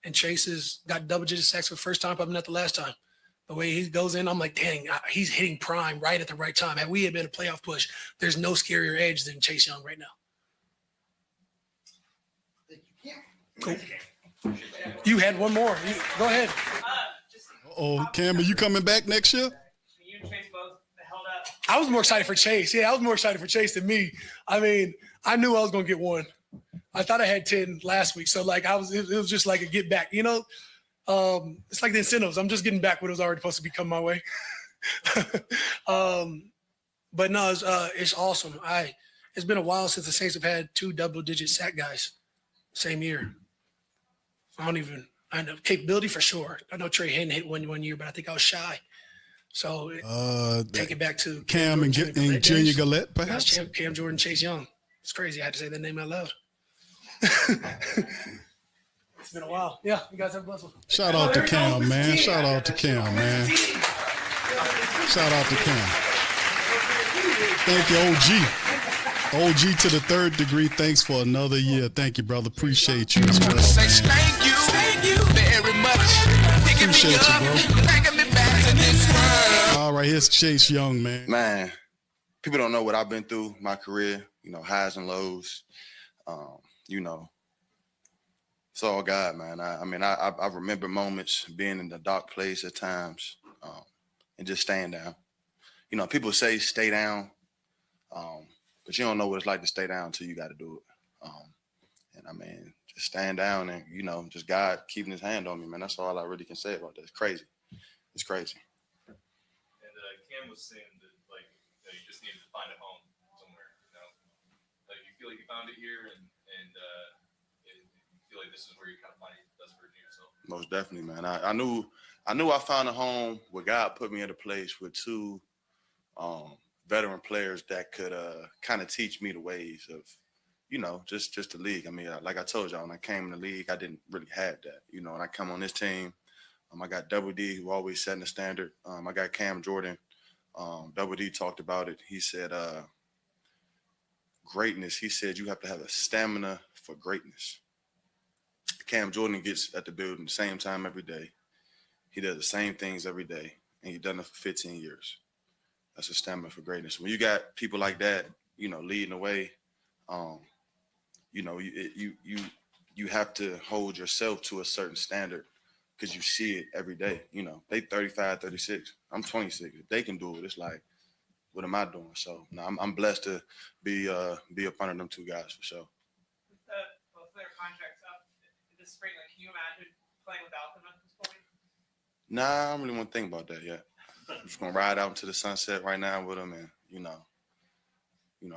And Chase has got double digit sacks for the first time, probably not the last time. The way he goes in, I'm like, dang, he's hitting prime right at the right time. Had we had been a playoff push, there's no scarier edge than Chase Young right now. Cool. You had one more. Go ahead. Cam, are you coming back next year? You and Chase both held up. I was more excited for Chase. Yeah, I was more excited for Chase than me. I knew I was going to get one. I thought I had 10 last week. So, it was just like a get back. It's like the incentives. I'm just getting back what was already supposed to be coming my way. But no, it's awesome. It's been a while since the Saints have had 2 double-digit sack guys same year. I know capability for sure. I know Trey hadn't hit one year, but I think I was shy. So take it back to Cam and Junior Gillette, perhaps? Cam Jordan, Chase Young. It's crazy. I had to say that name out loud. It's been a while. Yeah, you guys have a blessed one. Shout out to Cam, man. Shout out to Cam, man. Shout out to Cam. Thank you, OG. OG to the third degree. Thanks for another year. Thank you, brother. Appreciate you as well. Thank you very much. Appreciate you, bro. Bringing me back to this world. All right, here's Chase Young, man. Man, people don't know what I've been through my career, highs and lows. It's all God, man. I remember moments being in the dark place at times and just staying down. People say stay down, but you don't know what it's like to stay down until you got to do it. Just staying down and, just God keeping his hand on me, man. That's all I really can say about that. It's crazy. It's crazy. And Cam was saying that, you just needed to find a home somewhere, Like, you feel like you found it here and you feel like this is where you kind of find the best version of yourself. Most definitely, man. I knew I found a home where God put me in a place with two veteran players that could kind of teach me the ways of, just the league. Like I told y'all, when I came in the league, I didn't really have that. When I come on this team, I got Double D, who always setting the standard. I got Cam Jordan. Double D talked about it. He said, greatness. He said, you have to have a stamina for greatness. Cam Jordan gets at the building the same time every day. He does the same things every day, and he's done it for 15 years. That's a stamina for greatness. When you got people like that, leading the way, you have to hold yourself to a certain standard because you see it every day. They 35, 36. I'm 26. If they can do it, it's like, what am I doing? So, I'm blessed to be up under them two guys for sure. With both their contracts up this spring, can you imagine playing without them at this point? Nah, I don't really want to think about that yet. I'm just gonna ride out into the sunset right now with them, and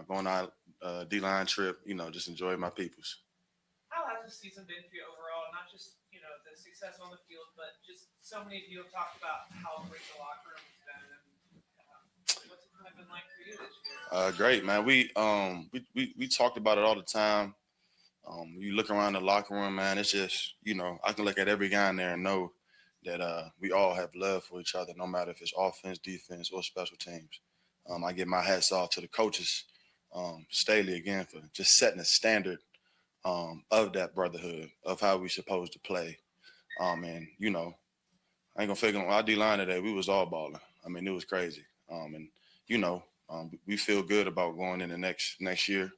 going on a D-line trip. Just enjoy my peoples. How has the season been for you overall? Not just the success on the field, but just so many of you have talked about how great the locker room has been. And what's it kind of been like for you this year? Great, man. We talked about it all the time. You look around the locker room, man. It's just I can look at every guy in there and know that we all have love for each other, no matter if it's offense, defense, or special teams. I give my hats off to the coaches, Staley, again, for just setting a standard of that brotherhood, of how we supposed to play. I ain't gonna fake on our D-line today. We was all balling. It was crazy. We feel good about going in the next year.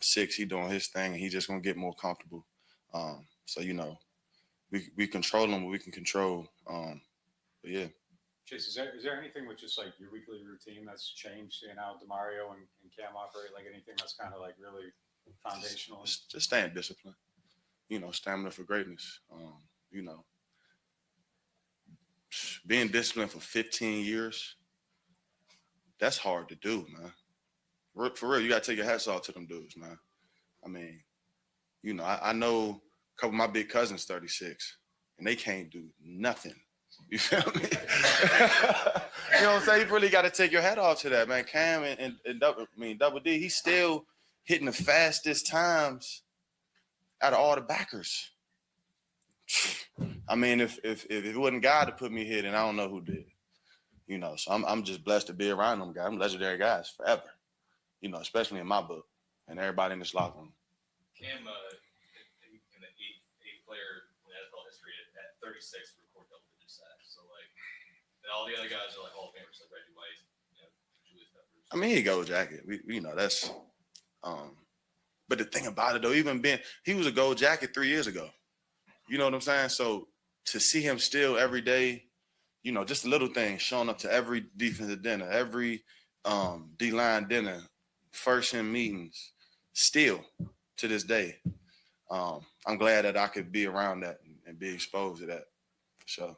Six, he doing his thing, and he just gonna get more comfortable. We control them what we can control. But yeah. Chase, is there anything with just like your weekly routine that's changed, seeing how DeMario and Cam operate? Like anything that's kind of like really foundational? Just staying disciplined. Stamina for greatness. Being disciplined for 15 years, that's hard to do, man. For real, you got to take your hats off to them dudes, man. I know a couple of my big cousins, 36, and they can't do nothing. You feel me? You know what I'm saying? You really got to take your hat off to that, man. Cam and Double D, he's still hitting the fastest times out of all the backers. If it wasn't God to put me here, then I don't know who did. So I'm just blessed to be around them guys. I'm legendary guys forever. Especially in my book and everybody in this locker room. Cam, in the eighth player in NFL history at 36 recorded double-digit sacks. So and all the other guys are Hall of Famers, like Reggie White, Julius Peppers. He gold jacket. We that's. But the thing about it though, he was a gold jacket 3 years ago. You know what I'm saying? So to see him still every day, just a little thing, showing up to every defensive dinner, every D-line dinner, first in meetings, still to this day. I'm glad that I could be around that and be exposed to that for sure.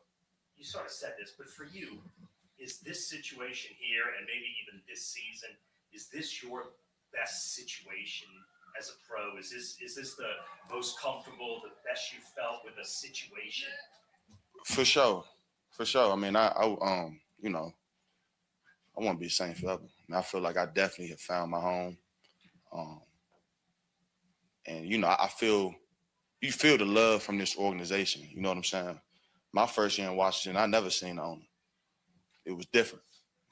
You sort of said this, but for you, is this situation here and maybe even this season, is this your best situation as a pro? Is this the most comfortable, the best you felt with a situation? For sure. I want to be the same forever. I feel like I definitely have found my home. And, you know, you feel the love from this organization. You know what I'm saying? My first year in Washington, I never seen the owner. It was different.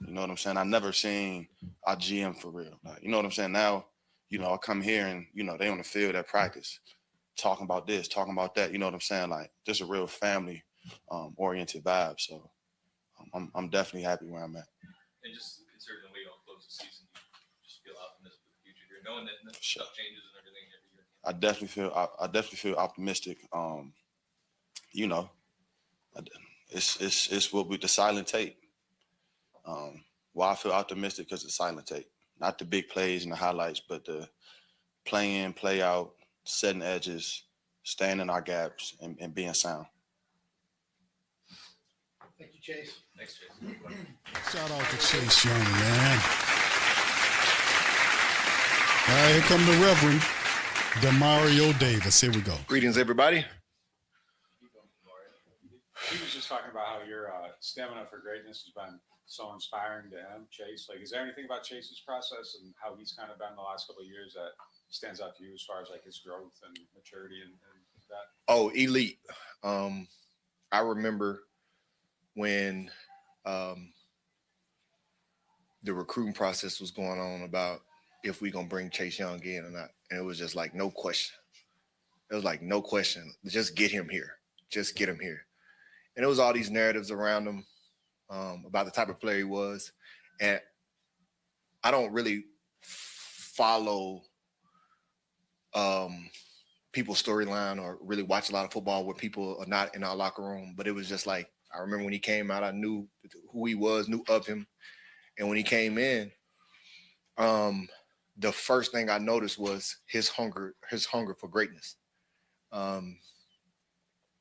You know what I'm saying? I never seen our GM for real. Like, you know what I'm saying? Now, you know, I come here and, you know, they on the field at practice, talking about this, talking about that. You know what I'm saying? Like, just a real family oriented vibe. So I'm definitely happy where I'm at. And just considering the way y'all close the season, you just feel optimistic for the future here, knowing that stuff changes and everything every year. I definitely feel optimistic. You know, it's what we the silent tape. Why I feel optimistic because it's silent tape, not the big plays and the highlights, but the play in, play out, setting edges, staying in our gaps, and being sound. Thank you, Chase. Thanks, Chase. Shout out to Chase Young, man. All right, here come the Reverend Demario Davis. Here we go. Greetings, everybody. He was just talking about how your stamina for greatness has been so inspiring to him, Chase. Like, is there anything about Chase's process and how he's kind of been the last couple of years that stands out to you as far as like his growth and maturity and that? Oh, elite. I remember when the recruiting process was going on about if we gonna bring Chase Young in or not, and it was just like no question. It was like no question. Just get him here. Just get him here. And it was all these narratives around him about the type of player he was. And I don't really follow people's storyline or really watch a lot of football where people are not in our locker room. But it was just like, I remember when he came out, I knew who he was, knew of him. And when he came in, the first thing I noticed was his hunger for greatness.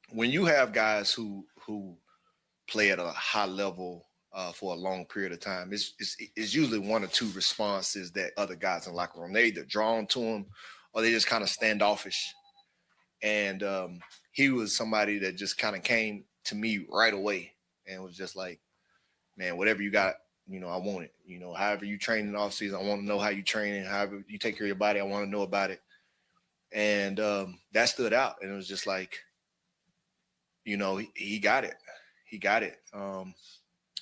When you have guys who play at a high level for a long period of time, it's usually one or two responses that other guys in the locker room, they either drawn to him or they just kind of standoffish. And he was somebody that just kind of came to me right away and was just like, man, whatever you got, you know, I want it. You know, however you train in the offseason, I want to know how you train. However you take care of your body, I want to know about it. And that stood out. And it was just like, you know, he got it. He got it. And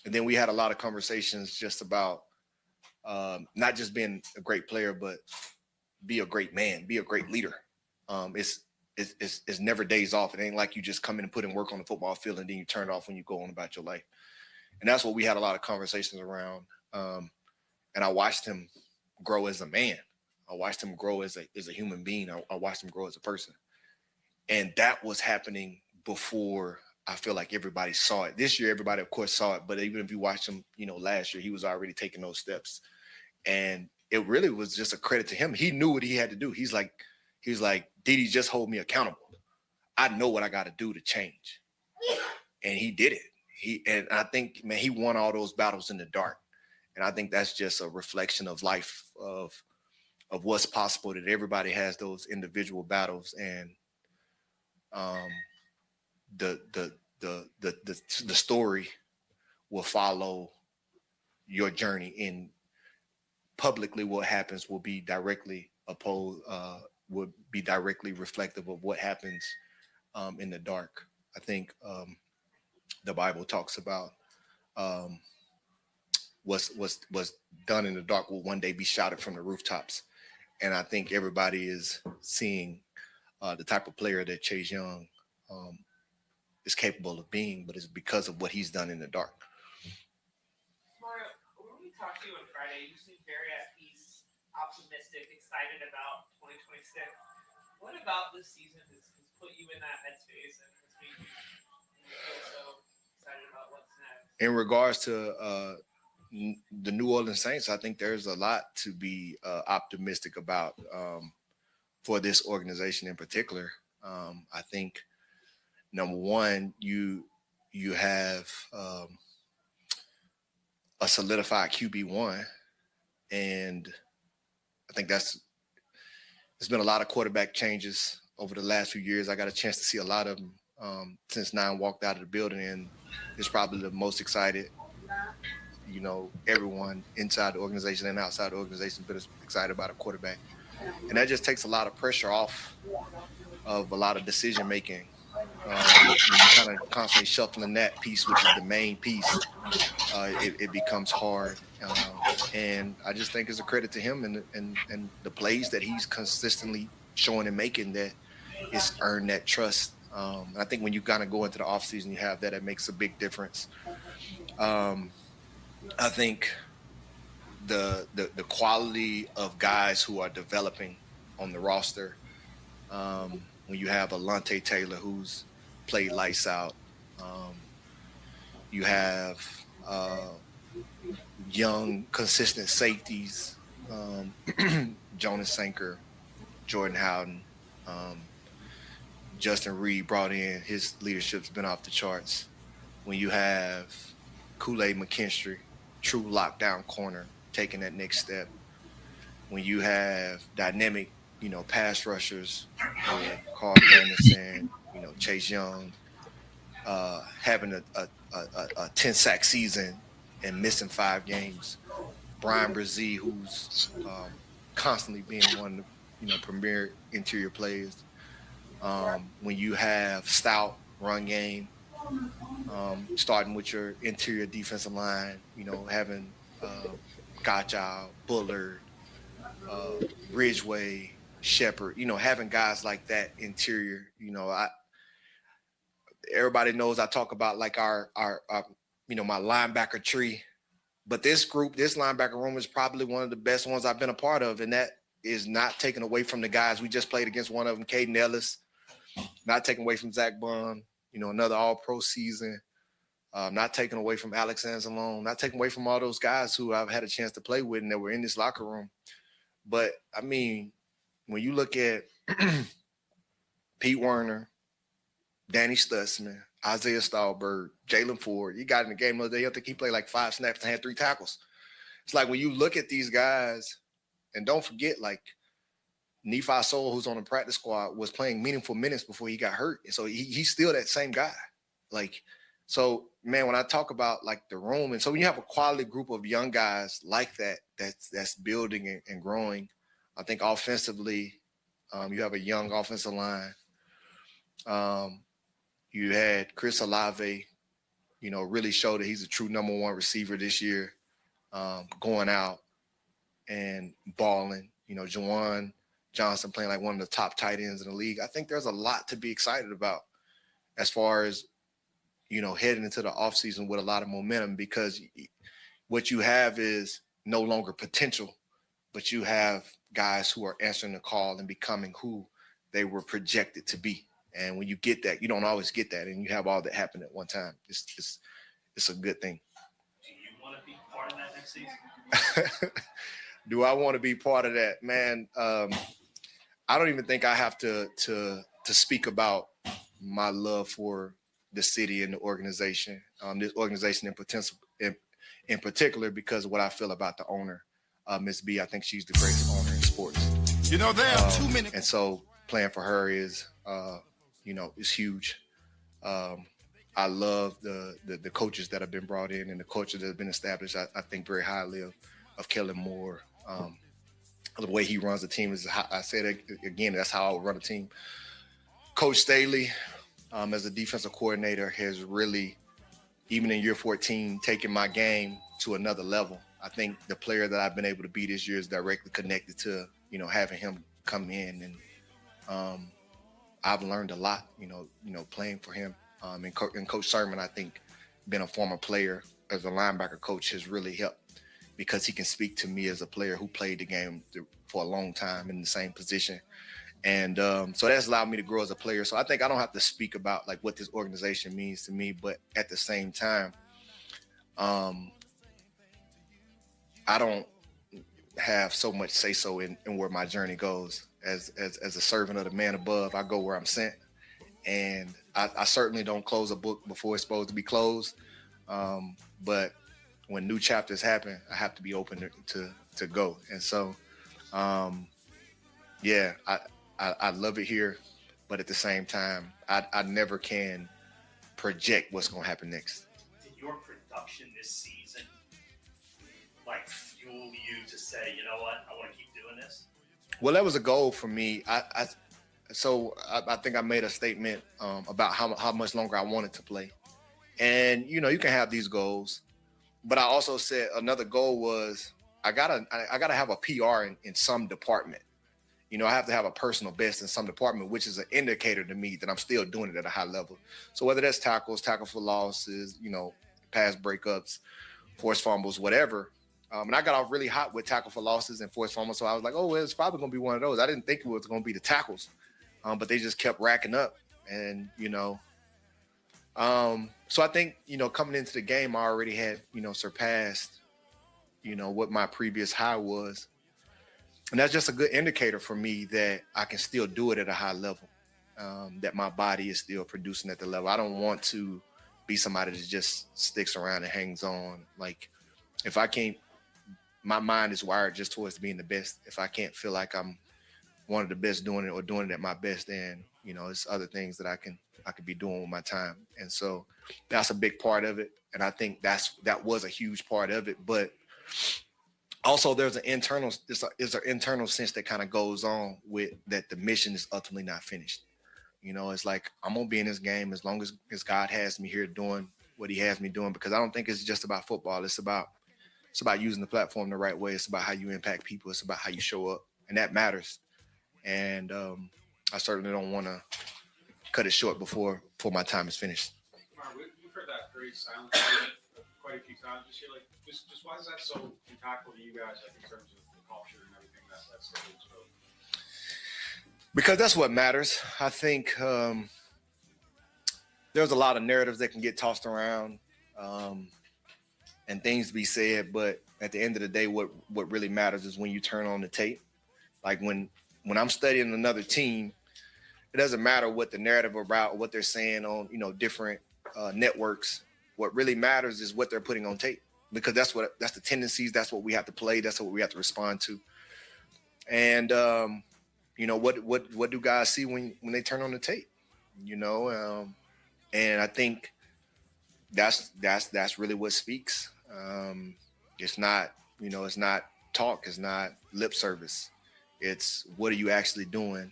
then we had a lot of conversations just about not just being a great player, but be a great man, be a great leader. It's never days off. It ain't like you just come in and put in work on the football field and then you turn it off when you go on about your life. And that's what we had a lot of conversations around. And I watched him grow as a man. I watched him grow as a human being. I watched him grow as a person. And that was happening before I feel like everybody saw it. This year, everybody, of course, saw it. But even if you watched him, you know, last year, he was already taking those steps. And it really was just a credit to him. He knew what he had to do. He was like, Dee, just hold me accountable. I know what I got to do to change. And he did it. And I think, man, he won all those battles in the dark. And I think that's just a reflection of life, of what's possible, that everybody has those individual battles. And the story will follow your journey. In publicly, what happens will be directly would be directly reflective of what happens in the dark. I think the Bible talks about what's done in the dark will one day be shouted from the rooftops. And I think everybody is seeing the type of player that Chase Young is capable of being, but it's because of what he's done in the dark. Mario, when we talked to you on Friday, you seemed very at peace, optimistic, excited about 2026. What about this season has put you in that headspace and has made you feel so excited about what's next? In regards to the New Orleans Saints, I think there's a lot to be optimistic about for this organization in particular. I think, number one, you have a solidified QB1, and I think there's been a lot of quarterback changes over the last few years. I got a chance to see a lot of them since Nine walked out of the building, and it's probably the most excited. You know, everyone inside the organization and outside the organization has been excited about a quarterback. And that just takes a lot of pressure off of a lot of decision making. When you kind of constantly shuffling that piece, which is the main piece, it becomes hard. And I just think it's a credit to him and the plays that he's consistently showing and making that it's earned that trust. I think when you kind of go into the offseason, you have that, it makes a big difference. I think the quality of guys who are developing on the roster, when you have a Lante Taylor who's played lights out, you have young, consistent safeties, Jonas Sanker, Jordan Howden, Justin Reed brought in. His leadership's been off the charts. When you have Kool-Aid McKinstry, true lockdown corner, taking that next step. When you have dynamic, pass rushers, Carl Granderson, Chase Young, having a 10-sack season and missing 5 games. Brian Brzee, who's constantly being one of the premier interior players. When you have stout run game, starting with your interior defensive line, having Gotcha, Bullard, Ridgeway, Shepard, having guys like that interior, everybody knows I talk about like our my linebacker tree, but this linebacker room is probably one of the best ones I've been a part of. And that is not taken away from the guys. We just played against one of them, Caden Ellis, not taken away from Zach Bond, another all-pro season. Not taken away from Alex Anzalone, not taken away from all those guys who I've had a chance to play with and that were in this locker room. But, I mean, when you look at Pete Werner, Danny Stutzman, Isaiah Stahlberg, Jalen Ford, he got in the game the other day. I think he played like 5 snaps and had 3 tackles. It's like when you look at these guys, and don't forget, like, Nephi Soul, who's on the practice squad, was playing meaningful minutes before he got hurt. And so he's still that same guy. Like, so, man, when I talk about like the room, and so when you have a quality group of young guys like that, that's building and growing, I think offensively, you have a young offensive line. You had Chris Olave, really show that he's a true number 1 receiver this year, going out and balling. Juwan Johnson playing like one of the top tight ends in the league. I think there's a lot to be excited about as far as heading into the offseason with a lot of momentum, because what you have is no longer potential, but you have guys who are answering the call and becoming who they were projected to be. And when you get that, you don't always get that, and you have all that happen at one time. It's a good thing. Do you want to be part of that next season? Do I want to be part of that? Man, I don't even think I have to speak about my love for the city and the organization, this organization in particular, because of what I feel about the owner, Miss B. I think she's the greatest owner in sports. There are too many. And so playing for her is, is huge. I love the coaches that have been brought in and the culture that have been established. I think very highly of Kellen Moore. The way he runs the team is, I said it again, that's how I would run a team. Coach Staley, as a defensive coordinator, has really, even in year 14, taken my game to another level. I think the player that I've been able to be this year is directly connected to, having him come in. And I've learned a lot, playing for him. And Coach Sermon, I think, being a former player as a linebacker coach, has really helped, because he can speak to me as a player who played the game for a long time in the same position. And so that's allowed me to grow as a player. So I think I don't have to speak about like what this organization means to me, but at the same time, I don't have so much say-so in where my journey goes. As a servant of the man above, I go where I'm sent. And I certainly don't close a book before it's supposed to be closed. But when new chapters happen, I have to be open to go. And so, I love it here, but at the same time, I never can project what's going to happen next. Did your production this season fuel you to say, you know what, I want to keep doing this? Well, that was a goal for me. So I think I made a statement about how much longer I wanted to play. And, you can have these goals. But I also said another goal was I gotta have a PR in some department. I have to have a personal best in some department, which is an indicator to me that I'm still doing it at a high level. So whether that's tackles, tackle for losses, pass breakups, forced fumbles, whatever. And I got off really hot with tackle for losses and forced fumbles. So I was like, oh, well, it's probably going to be one of those. I didn't think it was going to be the tackles, but they just kept racking up. And, so I think, coming into the game, I already had, surpassed, what my previous high was. And that's just a good indicator for me that I can still do it at a high level, that my body is still producing at the level. I don't want to be somebody that just sticks around and hangs on. Like, if I can't, my mind is wired just towards being the best. If I can't feel like I'm one of the best doing it or doing it at my best, then, it's other things that I can be doing with my time. And so that's a big part of it. And I think that was a huge part of it. But also there's an internal sense that kind of goes on with that the mission is ultimately not finished. It's like, I'm going to be in this game as long as God has me here doing what he has me doing, because I don't think it's just about football. It's about using the platform the right way. It's about how you impact people. It's about how you show up, and that matters. And I certainly don't want to cut it short before my time is finished. We've heard that phrase silence quite a few times this year. Like, just why is that so impactful to you guys, like, in terms of the culture and everything that's so? Because that's what matters. I think there's a lot of narratives that can get tossed around and things to be said, but at the end of the day, what really matters is when you turn on the tape. Like, when I'm studying another team, it doesn't matter what the narrative about or what they're saying on different networks. What really matters is what they're putting on tape, because that's the tendencies. That's what we have to play. That's what we have to respond to. And what do guys see when they turn on the tape? And I think that's really what speaks. It's not talk. It's not lip service. It's what are you actually doing?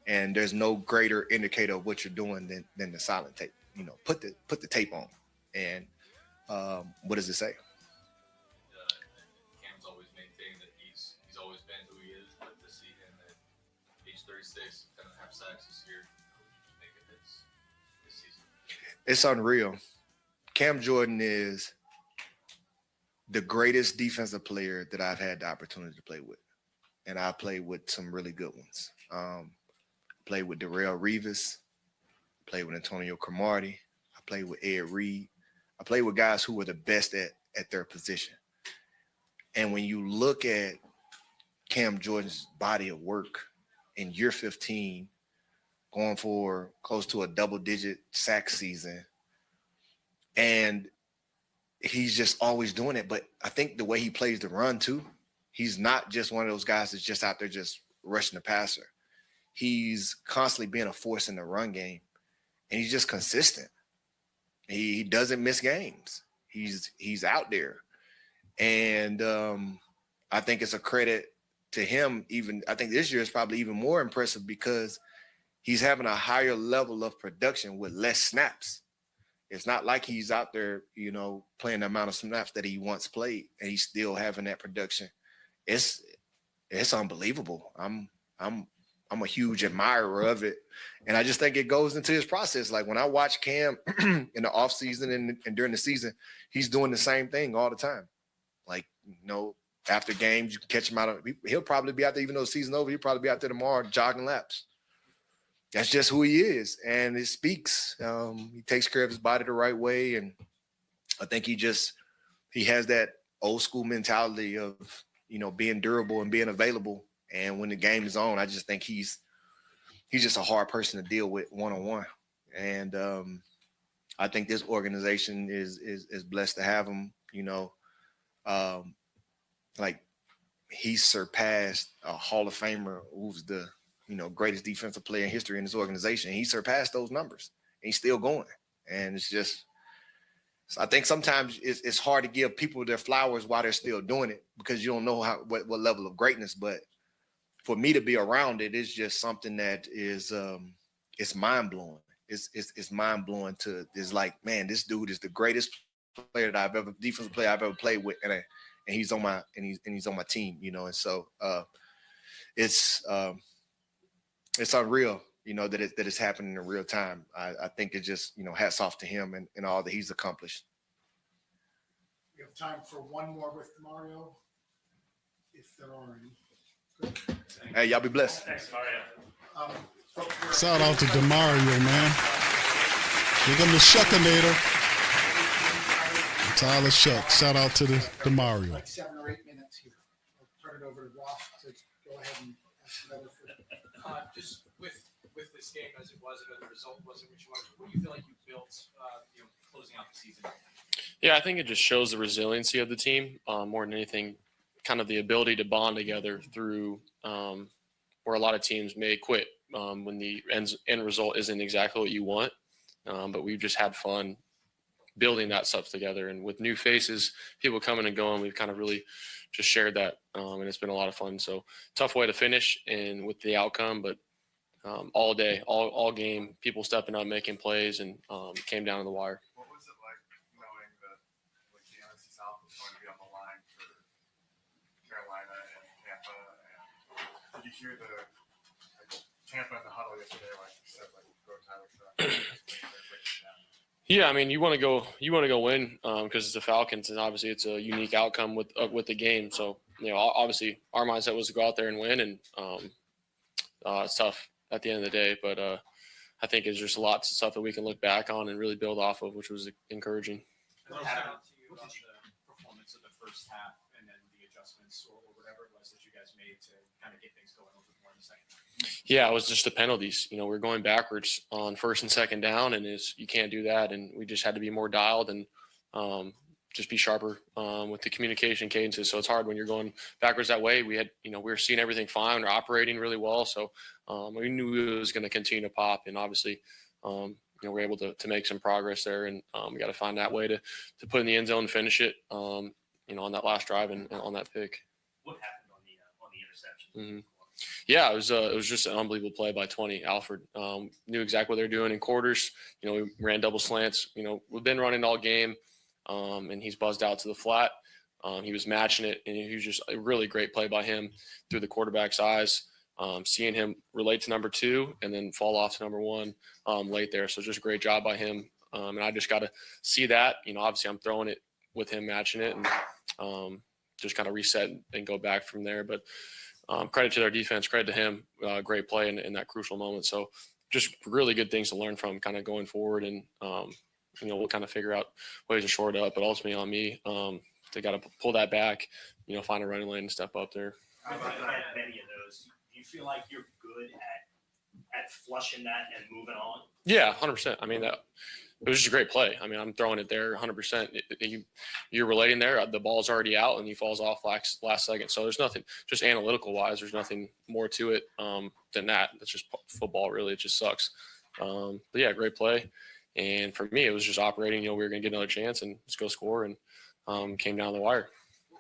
And there's no greater indicator of what you're doing than the silent tape. Put the tape on. And what does it say? Cam's always maintained that he's always been who he is, but to see him at age 36 kind of have sacks this year, just make it this season. It's unreal. Cam Jordan is the greatest defensive player that I've had the opportunity to play with. And I played with some really good ones. Played with Darrelle Revis, played with Antonio Cromartie, I played with Ed Reed. I played with guys who were the best at their position. And when you look at Cam Jordan's body of work in year 15, going for close to a double-digit sack season, and he's just always doing it. But I think the way he plays the run too, he's not just one of those guys that's just out there just rushing the passer. He's constantly being a force in the run game, and he's just consistent. He doesn't miss games. He's out there. And I think it's a credit to him. Even I think this year is probably even more impressive because he's having a higher level of production with less snaps. It's not like he's out there, playing the amount of snaps that he once played, and he's still having that production. It's unbelievable. I'm a huge admirer of it. And I just think it goes into his process. Like, when I watch Cam in the offseason and during the season, he's doing the same thing all the time. Like, after games, you can catch him out. He'll probably be out there, even though the season's over, he'll probably be out there tomorrow jogging laps. That's just who he is. And it speaks. He takes care of his body the right way. And I think he has that old school mentality of, being durable and being available. And when the game is on, I just think he's just a hard person to deal with one-on-one. And I think this organization is blessed to have him. Like, he surpassed a Hall of Famer who's the greatest defensive player in history in this organization. He surpassed those numbers, and he's still going. And it's just, I think sometimes it's hard to give people their flowers while they're still doing it, because you don't know what level of greatness. But for me to be around it is just something that is it's mind blowing. It's mind blowing it's like, man, this dude is the greatest player that defensive player I've ever played with, and he's on my team, and so it's unreal, that it's happening in real time. I think it just, hats off to him and all that he's accomplished. We have time for one more with Mario, if there are any. Hey, y'all be blessed. Thanks, Mario. Shout out to DeMario, man. Give him the Shuckinator. Tyler Shough. Shout out to the DeMario. Like 7 or 8 minutes here. I'll turn it over to Ross to go ahead and ask another question. Just with this game as it was, the result wasn't what you wanted. What do you feel like you built, closing out the season? Yeah, I think it just shows the resiliency of the team more than anything, kind of the ability to bond together through where a lot of teams may quit when the end result isn't exactly what you want. But we've just had fun building that stuff together. And with new faces, people coming and going, we've kind of really just shared that. And it's been a lot of fun. So tough way to finish and with the outcome, but all day, all game, people stepping up, making plays, and came down to the wire. What was it like knowing that the NFC South was going to be on the line for Carolina and Tampa? And did you hear the Tampa in the huddle yesterday, like you said, like go Tyler Shough? Yeah, I mean, you want to go win because it's the Falcons, and obviously it's a unique outcome with the game. So obviously our mindset was to go out there and win, and it's tough at the end of the day. But I think it's just lots of stuff that we can look back on and really build off of, which was encouraging. What happened to you about the performance of the first half and then the adjustments or whatever it was that you guys made to kind of get things going a little bit more in the second half? Yeah, it was just the penalties. We're going backwards on first and second down, and you can't do that. And we just had to be more dialed and just be sharper with the communication cadences. So it's hard when you're going backwards that way. We were seeing everything fine. We're operating really well. So we knew it was going to continue to pop. And obviously, we're able to make some progress there. And we got to find that way to put in the end zone and finish it, on that last drive and on that pick. What happened on the interception? Mm-hmm. Yeah, it was just an unbelievable play by 20. Alford knew exactly what they were doing in quarters. We ran double slants. We've been running all game, and he's buzzed out to the flat. He was matching it, and he was just a really great play by him through the quarterback's eyes, seeing him relate to number 2 and then fall off to number 1 late there. So just a great job by him. And I just got to see that. Obviously I'm throwing it with him matching it and just kind of reset and go back from there. But credit to their defense, credit to him. Great play in that crucial moment. So just really good things to learn from kind of going forward. And, we'll kind of figure out ways to short up. But ultimately on me, they got to pull that back, find a running lane and step up there. How about many of those? Do you feel like you're good at flushing that and moving on? Yeah, 100%. I mean, it was just a great play. I mean, I'm throwing it there 100%. You're relating there. The ball's already out, and he falls off last second. So there's nothing, just analytical-wise, there's nothing more to it than that. That's just football, really. It just sucks. But, yeah, great play. And for me, it was just operating. We were going to get another chance and just go score, and came down the wire.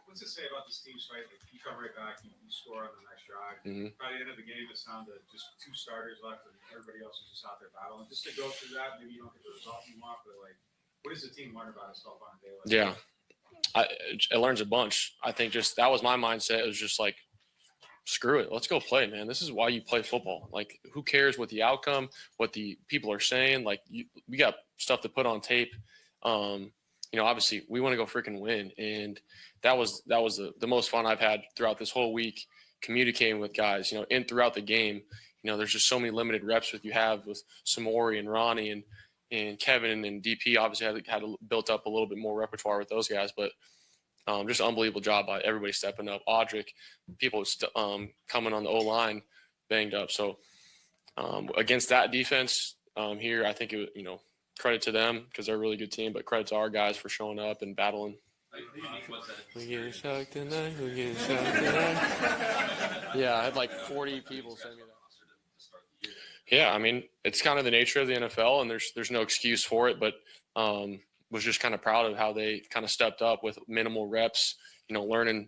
What's it say about this team's fight? Like, you come right back, you score on the next drive. Mm-hmm. By the end of the game, it's down to just 2 starters left, and everybody else is just out there battling. Just to go through that, maybe you don't get the result you want, but what does the team learn about itself on a day like that? It learns a bunch. I think just that was my mindset. It was just like, screw it, let's go play, man. This is why you play football. Like, who cares what the outcome, what the people are saying? Like, we got stuff to put on tape. Obviously we want to go freaking win. And that was the most fun I've had throughout this whole week, communicating with guys, in throughout the game. There's just so many limited reps with Samori and Ronnie and Kevin and DP. Obviously had built up a little bit more repertoire with those guys, but just unbelievable job by everybody stepping up. Audric, people coming on the O-line banged up. So against that defense here, I think it was, credit to them because they're a really good team, but credit to our guys for showing up and battling. We getting shocked tonight. We getting shocked tonight. Yeah, I had like 40 people send me that. Yeah, I mean, it's kind of the nature of the NFL, and there's no excuse for it, but was just kind of proud of how they kind of stepped up with minimal reps, learning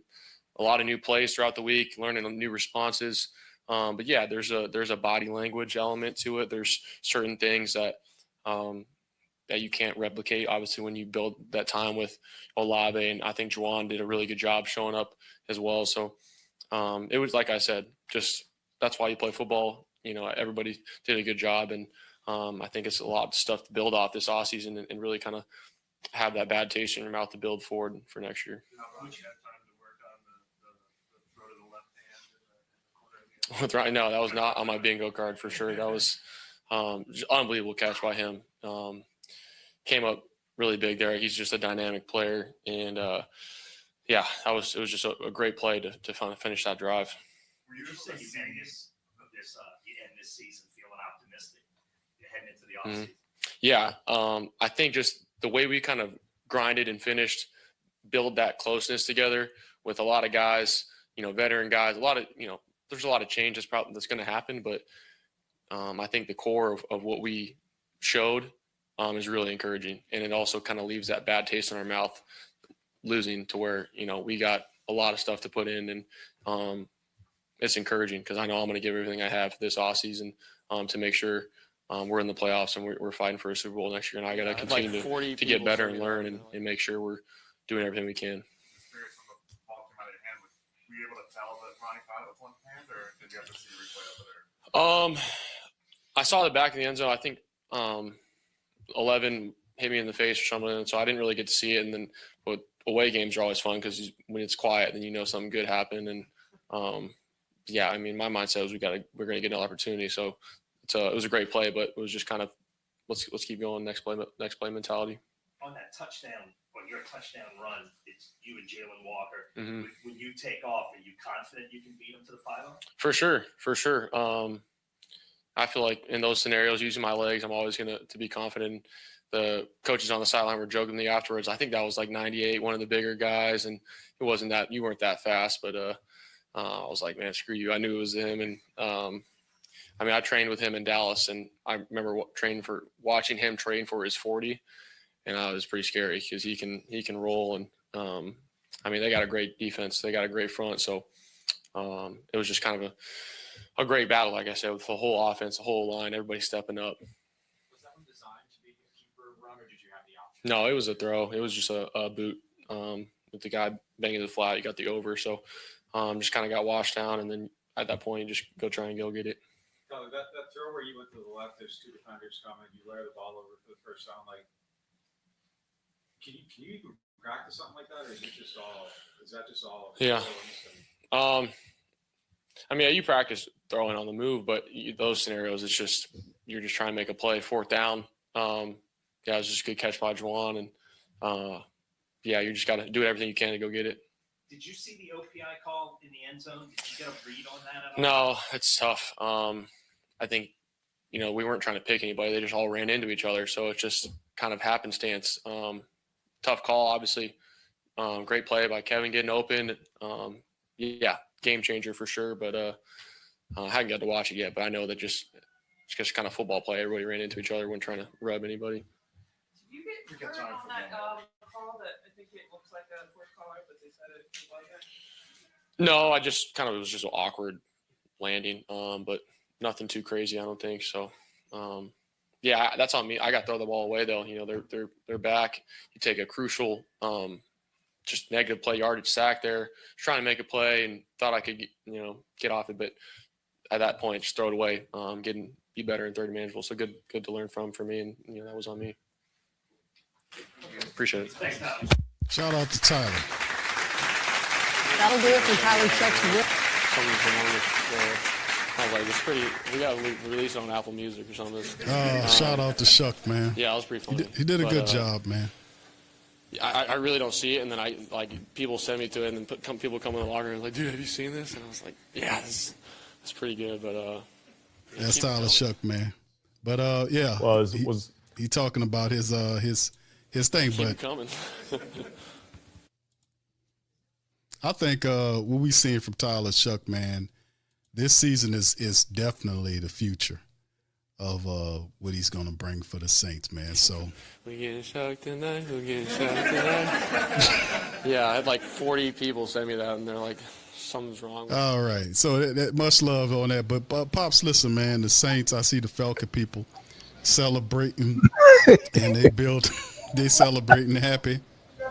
a lot of new plays throughout the week, learning new responses. But yeah, there's a body language element to it. There's certain things that that you can't replicate, obviously, when you build that time with Olave, and I think Juwan did a really good job showing up as well. So it was, like I said, just that's why you play football. You know, everybody did a good job, and I think it's a lot of stuff to build off this offseason and really kind of have that bad taste in your mouth to build forward for next year. No, that was not on my bingo card for sure. That was just unbelievable catch by him. Came up really big there. He's just a dynamic player, and yeah, it was just a great play to finish that drive. Were you saying this end this season feeling optimistic heading into the offseason? Yeah, I think just the way we kind of grinded and finished, build that closeness together with a lot of guys, you know, veteran guys, a lot of, you know, there's a lot of change that's going to happen, but I think the core of what we showed is really encouraging, and it also kind of leaves that bad taste in our mouth losing to where, you know, we got a lot of stuff to put in, and it's encouraging because I know I'm going to give everything I have this offseason to make sure we're in the playoffs and we're fighting for a Super Bowl next year, and I got to continue to get better and learn and make sure we're doing everything we can. Were you able to tell that Ronnie caught it with one hand, or did you have to see the replay over there? I saw the back of the end zone. I think 11 hit me in the face or something, so I didn't really get to see it. And then, but away games are always fun because when it's quiet, then you know something good happened. And yeah, I mean, my mindset was we're going to get an opportunity. So it was a great play, but it was just kind of let's keep going, next play mentality. On that touchdown, on your touchdown run, it's you and Jalen Walker. Mm-hmm. When you take off, are you confident you can beat him to the pylon? For sure. I feel like in those scenarios, using my legs, I'm always going to be confident. The coaches on the sideline were joking me afterwards. I think that was like 98, one of the bigger guys, and it wasn't that you weren't that fast, but I was like, man, screw you. I knew it was him, and I mean, I trained with him in Dallas, and I remember watching him train for his 40. And it was pretty scary because he can roll, and I mean, they got a great defense, they got a great front, so it was just kind of a great battle, like I said, with the whole offense, the whole line, everybody stepping up. Was that one designed to be a keeper run, or did you have the option? No, it was a throw. It was just a boot with the guy banging the flat. You got the over, so just kind of got washed down, and then at that point, you just go try and go get it. Tyler, that throw where you went to the left, there's two defenders coming, you layer the ball over for the first down, like. Can you even practice something like that, or is that just all? Yeah. I mean, you practice throwing on the move, but those scenarios, it's just you're just trying to make a play, fourth down. Yeah, it was just a good catch by Juwan, and yeah, you just got to do everything you can to go get it. Did you see the OPI call in the end zone? Did you get a read on that at all? No, it's tough. I think, you know, we weren't trying to pick anybody. They just all ran into each other, so it's just kind of happenstance. Tough call, obviously. Great play by Kevin getting open. Yeah, game changer for sure. But I haven't got to watch it yet. But I know that it's just kind of football play. Everybody ran into each other, wasn't trying to rub anybody. Did you get hurt on that call that I think it looks like a fourth caller, but they said it was like that? No, I just kind of, it was just an awkward landing, but nothing too crazy, I don't think. So, yeah, that's on me. I got to throw the ball away though. You know, they're back. You take a crucial, just negative play yardage sack there, trying to make a play and thought I could, get off it, but at that point, just throw it away. Be better in third and manageable. So good to learn from for me, and that was on me. Appreciate it. Thanks, Tyler. Shout out to Tyler. That'll do it for Tyler Shough's whip. I was like, it's pretty. We got to release it on Apple Music or something. Shout out to Shough, man. Yeah, it was pretty funny. He did a good job, man. I really don't see it, and then people send me to it, and then people come in the locker room like, dude, have you seen this? And I was like, yeah, it's pretty good, but that's Tyler Shough, man. But yeah, well, he talking about his thing, but coming. I think what we seen from Tyler Shough, man, this season is definitely the future of what he's gonna bring for the Saints, man. So we getting shocked tonight. We're getting shocked tonight. Yeah, I had like 40 people send me that, and they're like, something's wrong. All right. So that much love on that. But Pops, listen, man, the Saints, I see the Falcon people celebrating, and they celebrating happy.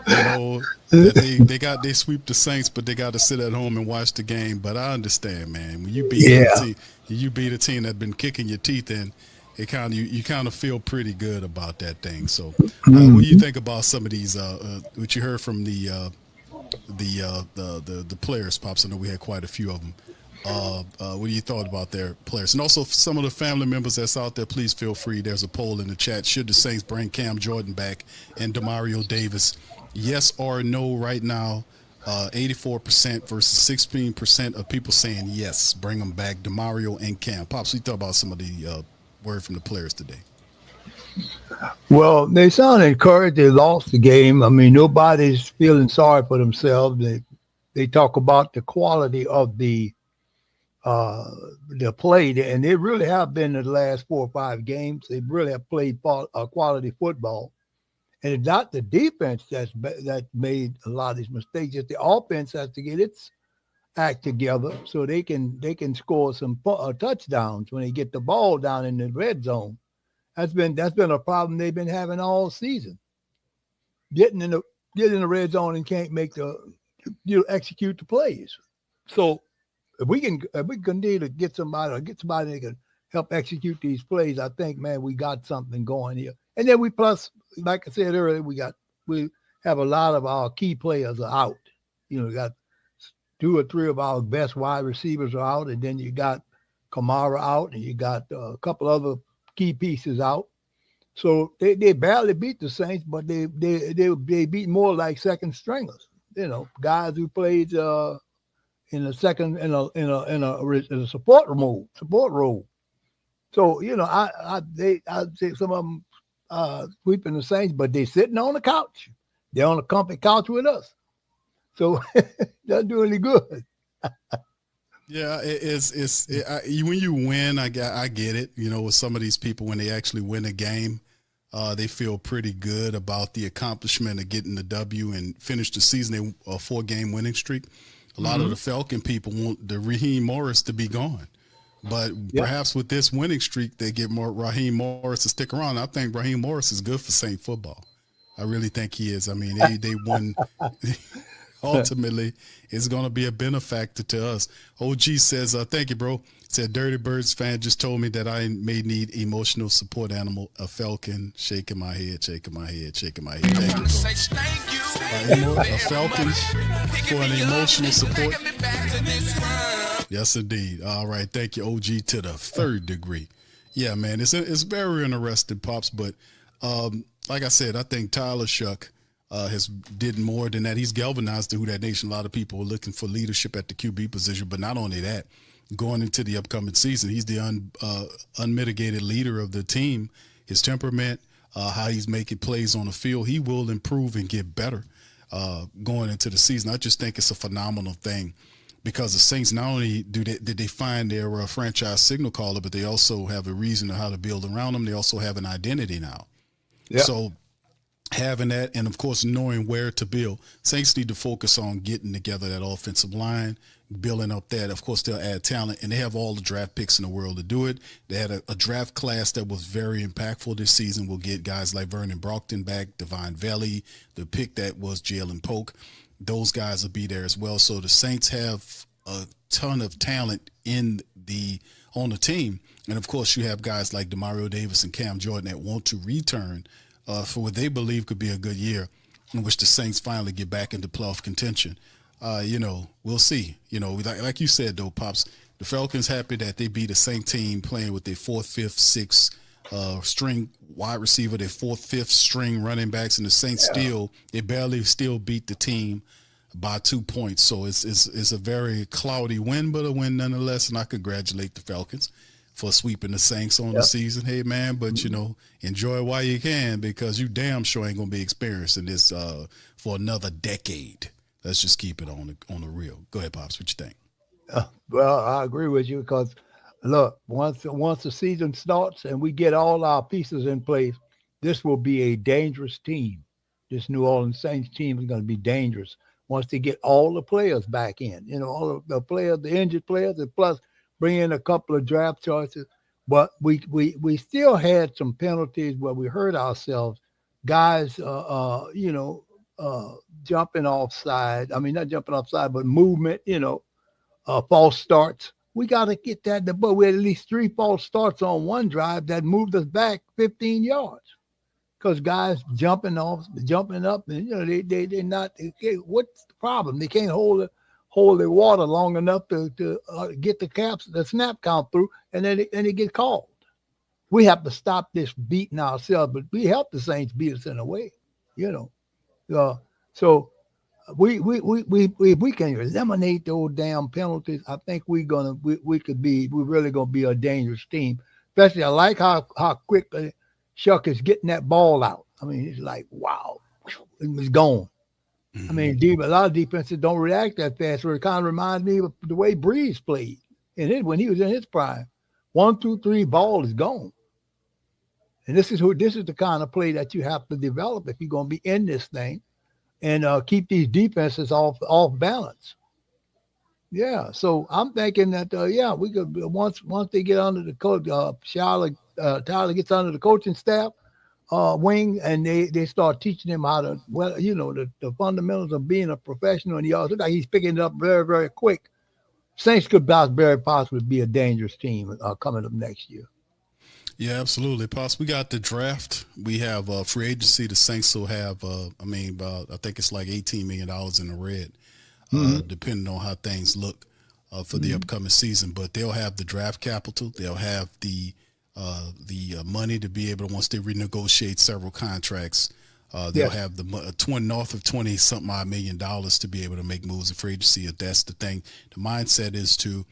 You know, that they sweep the Saints, but they got to sit at home and watch the game. But I understand, man. When you beat a team that's been kicking your teeth in, it you kind of feel pretty good about that thing. So, what do you think about some of these? What you heard from the players, Pops? I know we had quite a few of them. What do you thought about their players? And also some of the family members that's out there, please feel free. There's a poll in the chat. Should the Saints bring Cam Jordan back and Demario Davis? Yes or no right now. 84% versus 16% of people saying yes, bring them back, Demario and Cam. Pops, we thought about some of the word from the players today. Well, they sound encouraged. They lost the game. I mean, nobody's feeling sorry for themselves. They talk about the quality of the play, and they really have been in the last 4 or 5 games. They really have played quality football, and it's not the defense that made a lot of these mistakes. It's the offense has to get its act together so they can score some touchdowns when they get the ball down in the red zone. That's been a problem they've been having all season. Getting in the red zone and can't make execute the plays. So if we can continue to get somebody that can help execute these plays, I think, man, we got something going here. And then plus, like I said earlier, we have a lot of our key players are out. You know, we got 2 or 3 of our best wide receivers are out, and then you got Kamara out, and you got a couple other key pieces out. So they barely beat the Saints, but they beat more like second stringers. You know, guys who played in a support role. So you know, I'd say some of them sweeping the Saints, but they're sitting on the couch. They're on the comfy couch with us. So they're doing good. Yeah, when you win, I get it. You know, with some of these people, when they actually win a game, they feel pretty good about the accomplishment of getting the W and finish the season a 4-game winning streak. A lot of the Falcon people want the Raheem Morris to be gone. But perhaps with this winning streak, they get more Raheem Morris to stick around. I think Raheem Morris is good for Saint football. I really think he is. I mean, they won. Ultimately, it's going to be a benefactor to us. OG says, thank you, bro. Said, Dirty Birds fan just told me that I may need emotional support animal, a falcon, shaking my head, shaking my head, shaking my head. Thank you, bro. A falcon for an emotional support. Yes, indeed. All right. Thank you, OG, to the 3rd degree. Yeah, man, it's very interesting, Pops. But like I said, I think Tyler Shough has did more than that. He's galvanized the Who That Nation. A lot of people are looking for leadership at the QB position, but not only that, going into the upcoming season, he's the unmitigated leader of the team. His temperament, how he's making plays on the field, he will improve and get better going into the season. I just think it's a phenomenal thing because the Saints not only did they find their franchise signal caller, but they also have a reason of how to build around them. They also have an identity now. Yep. So having that, and of course knowing where to build, Saints need to focus on getting together that offensive line, building up that. Of course, they'll add talent, and they have all the draft picks in the world to do it. They had a draft class that was very impactful this season. We'll get guys like Vernon Brockton back, Devine Valley, the pick that was Jalen Polk. Those guys will be there as well. So the Saints have a ton of talent on the team, and of course you have guys like Demario Davis and Cam Jordan that want to return for what they believe could be a good year in which the Saints finally get back into playoff contention. You know, we'll see. You know, like you said, though, Pops, the Falcons happy that they beat the Saint team playing with their 4th, 5th, 6th string wide receiver, their 4th, 5th string running backs, and the Saints they barely beat the team by 2 points. So it's a very cloudy win, but a win nonetheless, and I congratulate the Falcons for sweeping the Saints on the season. Hey, man, but, you know, enjoy it while you can because you damn sure ain't going to be experiencing this for another decade. Let's just keep it on the real. Go ahead, Pops. What you think? Well, I agree with you because, look, once the season starts and we get all our pieces in place, this will be a dangerous team. this New Orleans Saints team is going to be dangerous once they get all the players back in. All of the players, the injured players, and plus bring in a couple of draft choices. But we still had some penalties where we hurt ourselves. Guys, jumping offside. I mean, not jumping offside, but movement. False starts. We got to get that. But we had at least 3 false starts on one drive that moved us back 15 yards. Because guys jumping up, and they're not. What's the problem? They can't hold their water long enough to get the snap count through, and then they get called. We have to stop this beating ourselves, but we help the Saints beat us in a way, So we can eliminate those damn penalties. I think we're really gonna be a dangerous team. Especially, I like how quickly Shough is getting that ball out. I mean, it's like, wow, it was gone. Mm-hmm. I mean, a lot of defenses don't react that fast. So it kind of reminds me of the way Breeze played when he was in his prime. 1, 2, 3, ball is gone. And this is the kind of play that you have to develop if you're going to be in this thing and keep these defenses off balance. Yeah, so I'm thinking that we could once they get under the coach, Tyler gets under the coaching staff wing, and they start teaching him how to the fundamentals of being a professional, and he also like he's picking it up very, very quick. Saints could very possibly be a dangerous team coming up next year. Yeah, absolutely. Pops, we got the draft. We have free agency. The Saints will have, I think it's like $18 million in the red, depending on how things look for the upcoming season. But they'll have the draft capital. They'll have the money to be able to, once they renegotiate several contracts, they'll have the north of 20-something odd $1 million to be able to make moves in free agency. If that's the thing, the mindset is to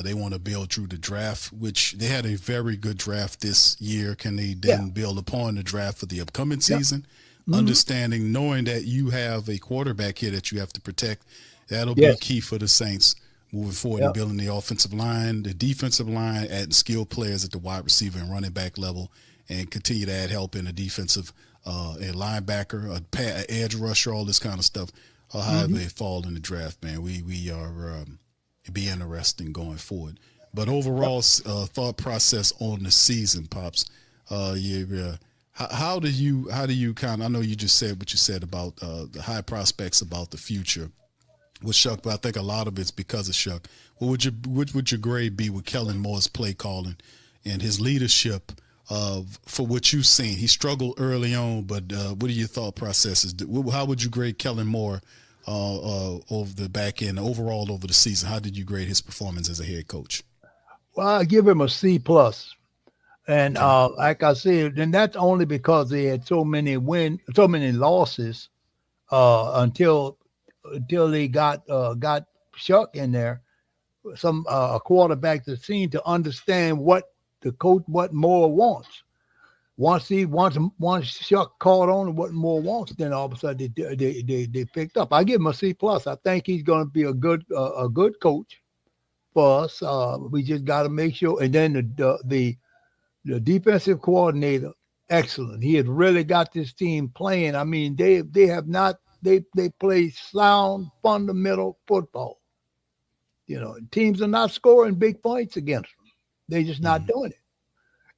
they want to build through the draft, which they had a very good draft this year. Can they then build upon the draft for the upcoming season? Understanding, knowing that you have a quarterback here that you have to protect, that'll be key for the Saints moving forward in building the offensive line, the defensive line, adding skilled players at the wide receiver and running back level, and continue to add help in the defensive and linebacker, edge rusher, all this kind of stuff. However they fall in the draft, man, we are be interesting going forward. But overall, thought process on the season, Pops. How do you kind of, I know you just said what you said about the high prospects about the future with Shough, but I think a lot of it's because of Shough. What would your grade be with Kellen Moore's play calling and his leadership for what you've seen? He struggled early on, but what are your thought processes? How would you grade Kellen Moore over the back end, overall over the season? How did you grade his performance as a head coach? Well, I give him a C+. And like I said, and that's only because they had so many losses until they got Shough in there. A quarterback that seemed to understand what Moore wants. Once Shough caught on what Moore wants, then all of a sudden they picked up. I give him a C+. I think he's going to be a good coach for us. We just got to make sure. And then the defensive coordinator, excellent. He had really got this team playing. I mean, they play sound fundamental football. Teams are not scoring big points against them. They're just not doing it.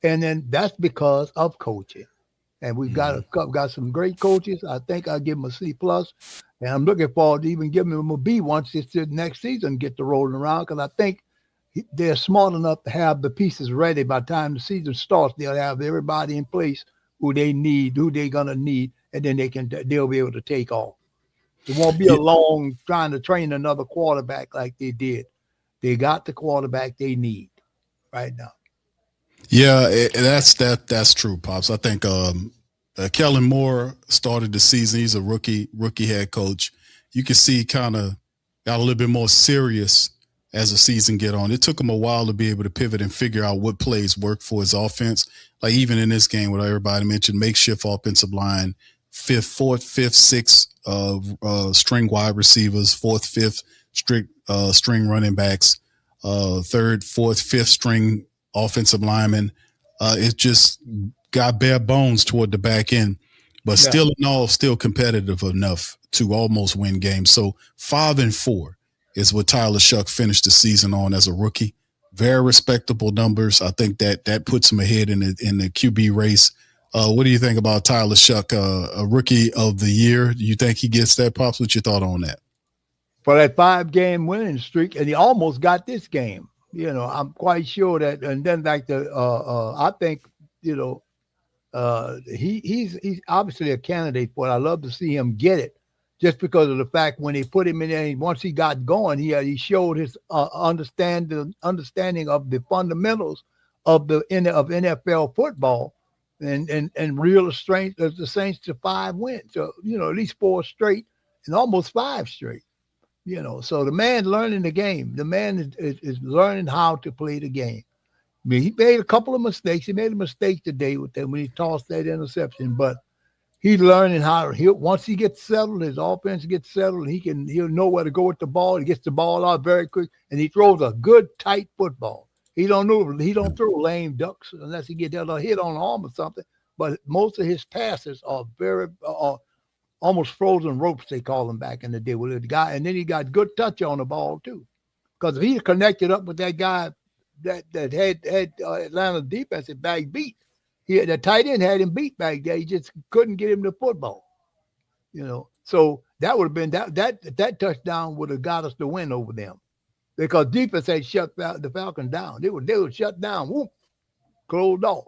And then that's because of coaching. And we've got some great coaches. I think I'll give them a C+. And I'm looking forward to even giving them a B once this next season get to rolling around, because I think they're smart enough to have the pieces ready by the time the season starts. They'll have everybody in place who they're going to need, and then they'll be able to take off. It won't be a long trying to train another quarterback like they did. They got the quarterback they need right now. Yeah, that's true, Pops. I think Kellen Moore started the season. He's a rookie head coach. You can see kind of got a little bit more serious as the season get on. It took him a while to be able to pivot and figure out what plays work for his offense. Like even in this game, what everybody mentioned, makeshift offensive line, fourth, fifth, sixth string wide receivers, fourth, fifth string running backs, third, fourth, fifth string offensive linemen. It just got bare bones toward the back end. but still in all, still competitive enough to almost win games. So 5-4 is what Tyler Shough finished the season on as a rookie. Very respectable numbers. I think that puts him ahead in the QB race. What do you think about Tyler Shough, a rookie of the year? Do you think he gets that, Pops? What's your thought on that? For that 5-game winning streak, and he almost got this game. I'm quite sure that, and then I think, he's obviously a candidate for it. I love to see him get it, just because of the fact when they put him in there, once he got going, he showed his understanding of the fundamentals of NFL football, and real strength of the Saints to 5 wins. So at least 4 straight and almost 5 straight. So the man learning the game. The man is learning how to play the game. I mean, he made a couple of mistakes. He made a mistake today with that when he tossed that interception, but he's learning how once he gets settled, his offense gets settled, he'll know where to go with the ball. He gets the ball out very quick, and he throws a good tight football. He don't throw lame ducks unless he gets a hit on the arm or something. But most of his passes are very almost frozen ropes, they call them back in the day with the guy. And then he got good touch on the ball too, because if he connected up with that guy that had Atlanta defensive back beat, the tight end had him beat back there. He just couldn't get him the football, So that would have been that touchdown would have got us the win over them, because defense had shut the Falcons down. They were shut down. Whoop, closed off.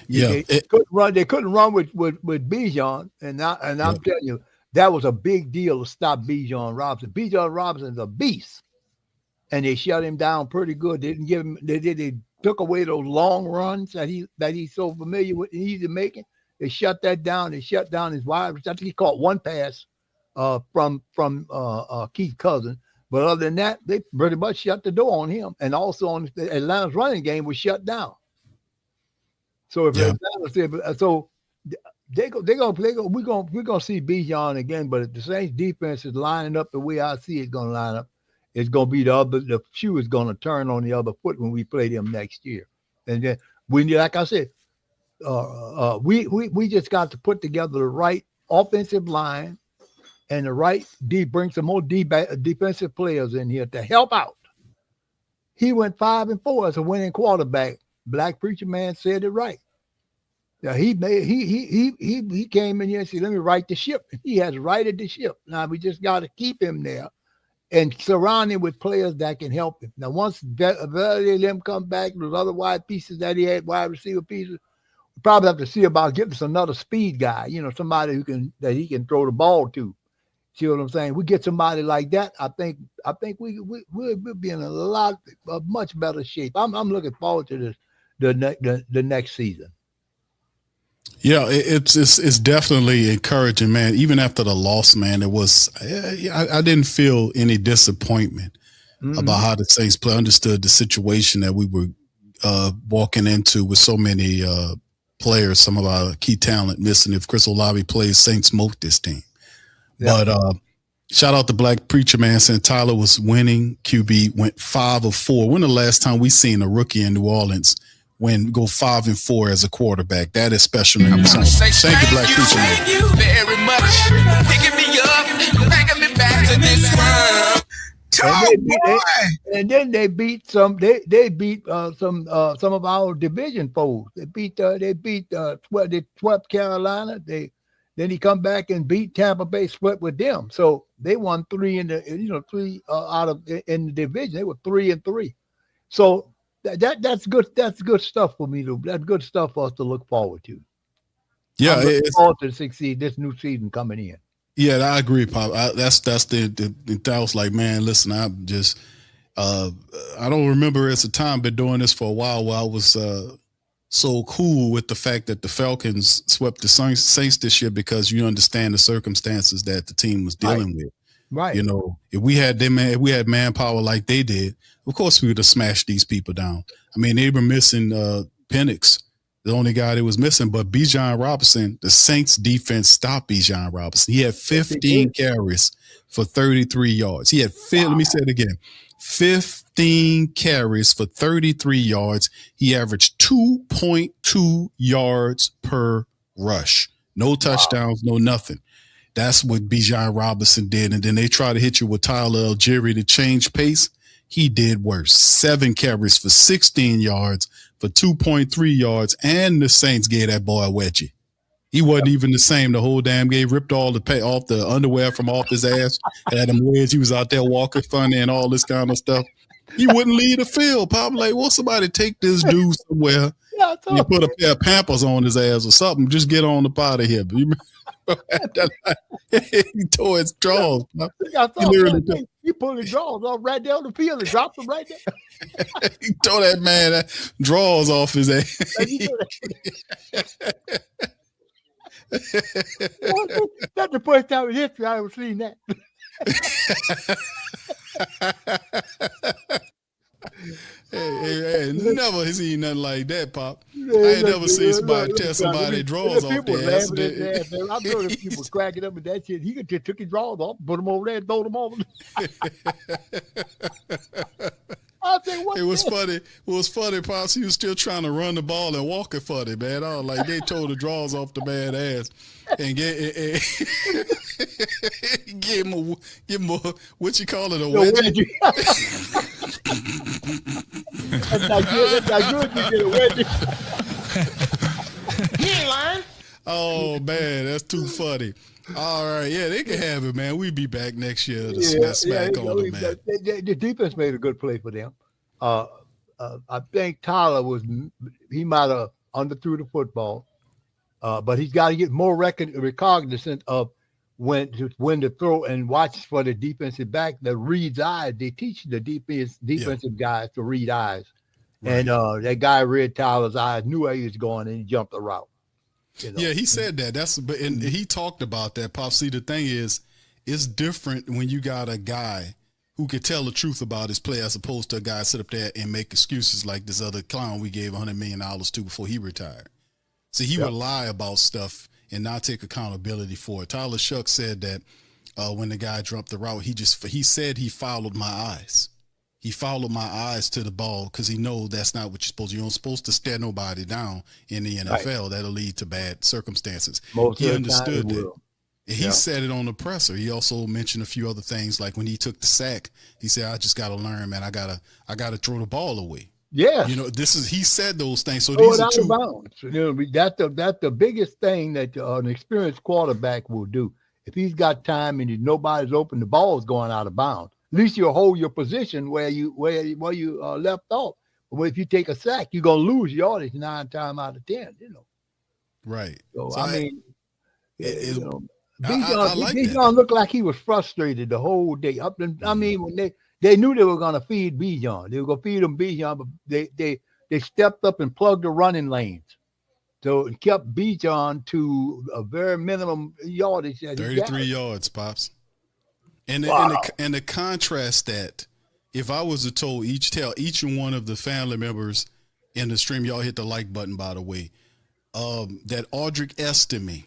Yeah, they couldn't run. They couldn't run with Bijan, and I'm telling you, that was a big deal to stop Bijan Robinson. Bijan Robinson's a beast, and they shut him down pretty good. They didn't give him. They took away those long runs that he's so familiar with and easy making. They shut that down. They shut down his wide. I think he caught one pass from Keith Cousins, but other than that, they pretty much shut the door on him. And also on Atlanta's running game was shut down. So if Atlanta, so we're gonna see Bijan again, but if the Saints defense is lining up the way I see it gonna line up, it's gonna be the shoe is gonna turn on the other foot when we play them next year. And then like I said, we just got to put together the right offensive line and the right bring some more defensive players in here to help out. He went 5-4 as a winning quarterback. Black Preacher Man said it right. Now he came in here and said, "Let me right the ship." He has righted the ship. Now we just got to keep him there and surround him with players that can help him. Now once them come back, those other wide pieces that he had, wide receiver pieces, we probably have to see about getting us another speed guy. Somebody that he can throw the ball to. See what I'm saying? We get somebody like that, I think we'll be in a much better shape. I'm looking forward to this. The next season. Yeah, it's definitely encouraging, man. Even after the loss, man, it was I didn't feel any disappointment about how the Saints play. Understood the situation that we were walking into with so many players, some of our key talent missing. If Chris Olave plays, Saints smoke this team. Yeah. But shout out to Black Preacher Man saying Tyler was winning. QB went 5-4. When the last time we seen a rookie in New Orleans go 5-4 as a quarterback? That is special. Thank you, Black Preacher Man. Thank you very much. Picking me up, bringing me back to this world. And then they beat some. They beat some of our division foes. They swept Carolina. Then he come back and beat Tampa Bay, split with them. So they won 3 in the out of in the division. They were 3-3. So that's good. That's good stuff for me. That's good stuff for us to look forward to. Yeah, it's forward to succeed this new season coming in. Yeah, I agree, Pop. That's the I was like, man, listen, I'm just I don't remember as a time been doing this for a while where I was so cool with the fact that the Falcons swept the Saints this year, because you understand the circumstances that the team was dealing with. Right. If we had manpower like they did, of course we would have smashed these people down. I mean, they were missing Penix, the only guy that was missing, but Bijan Robinson, the Saints defense stopped Bijan Robinson. He had 15 carries for 33 yards. He had let me say it again. 15 carries for 33 yards. He averaged 2.2 yards per rush. No touchdowns, no nothing. That's what Bijan Robinson did. And then they try to hit you with Tyler Algieri to change pace. He did worse. 7 carries for 16 yards for 2.3 yards. And the Saints gave that boy a wedgie. He wasn't even the same the whole damn game. Ripped all the off the underwear from off his ass. Had him wedge. He was out there walking funny and all this kind of stuff. He wouldn't leave the field. Probably like, well, somebody take this dude somewhere and put a pair of Pampers on his ass or something. Just get on up out of here. He tore his drawers. He pulled his drawers off right there on the field and dropped them right there. He tore that man drawers off his ass. That's the first time in history I ever seen that. Hey, never seen nothing like that, Pop. I ain't never seen somebody tear somebody's drawers off their ass. I'm sure the people cracking up with that shit. He just took his drawers off, put them over there, and throw them over. I think, it was funny. It was funny, Pops. He was still trying to run the ball and walk it funny, man. I was like, they tore the drawers off the man's ass and give him a what you call it, a wedgie. That's not good. That's not good. You get a wedgie. He ain't lying. Oh man, that's too funny. All right, yeah, they can have it, man. We'll be back next year to smack on them, man. The defense made a good play for them. I think Tyler he might have underthrew the football, but he's got to get more recognizant of when to throw and watch for the defensive back that reads eyes. They teach the defensive guys to read eyes, right. And that guy read Tyler's eyes, knew where he was going, and he jumped the route. You know? Yeah, he said that. And he talked about that, Pop. See, the thing is, it's different when you got a guy who could tell the truth about his play as opposed to a guy sit up there and make excuses like this other clown we gave $100 million to before he retired. See, he would lie about stuff and not take accountability for it. Tyler Shough said that when the guy dropped the route, he said he followed my eyes. He followed my eyes to the ball because he knows that's not what you're supposed to. You're not supposed to stare nobody down in the NFL. Right. That'll lead to bad circumstances. He understood that. He said it on the presser. He also mentioned a few other things, like when he took the sack, he said, I just got to learn, man. I gotta throw the ball away. Yeah. You know, he said those things. So these are two. Bounds. You know, that's the biggest thing that an experienced quarterback will do. If he's got time and nobody's open, the ball's going out of bounds. At least you'll hold your position where you left off. But if you take a sack, you're gonna lose yardage 9 times out of 10. You know. Right. So Bijan looked like he was frustrated the whole day. When they knew they were gonna feed Bijan, they were gonna feed him Bijan, but they stepped up and plugged the running lanes. So it kept Bijan to a very minimum yardage. 33 yards, Pops. And the contrast that if I was to tell each one of the family members in the stream, y'all hit the like button, by the way, that Audric Estime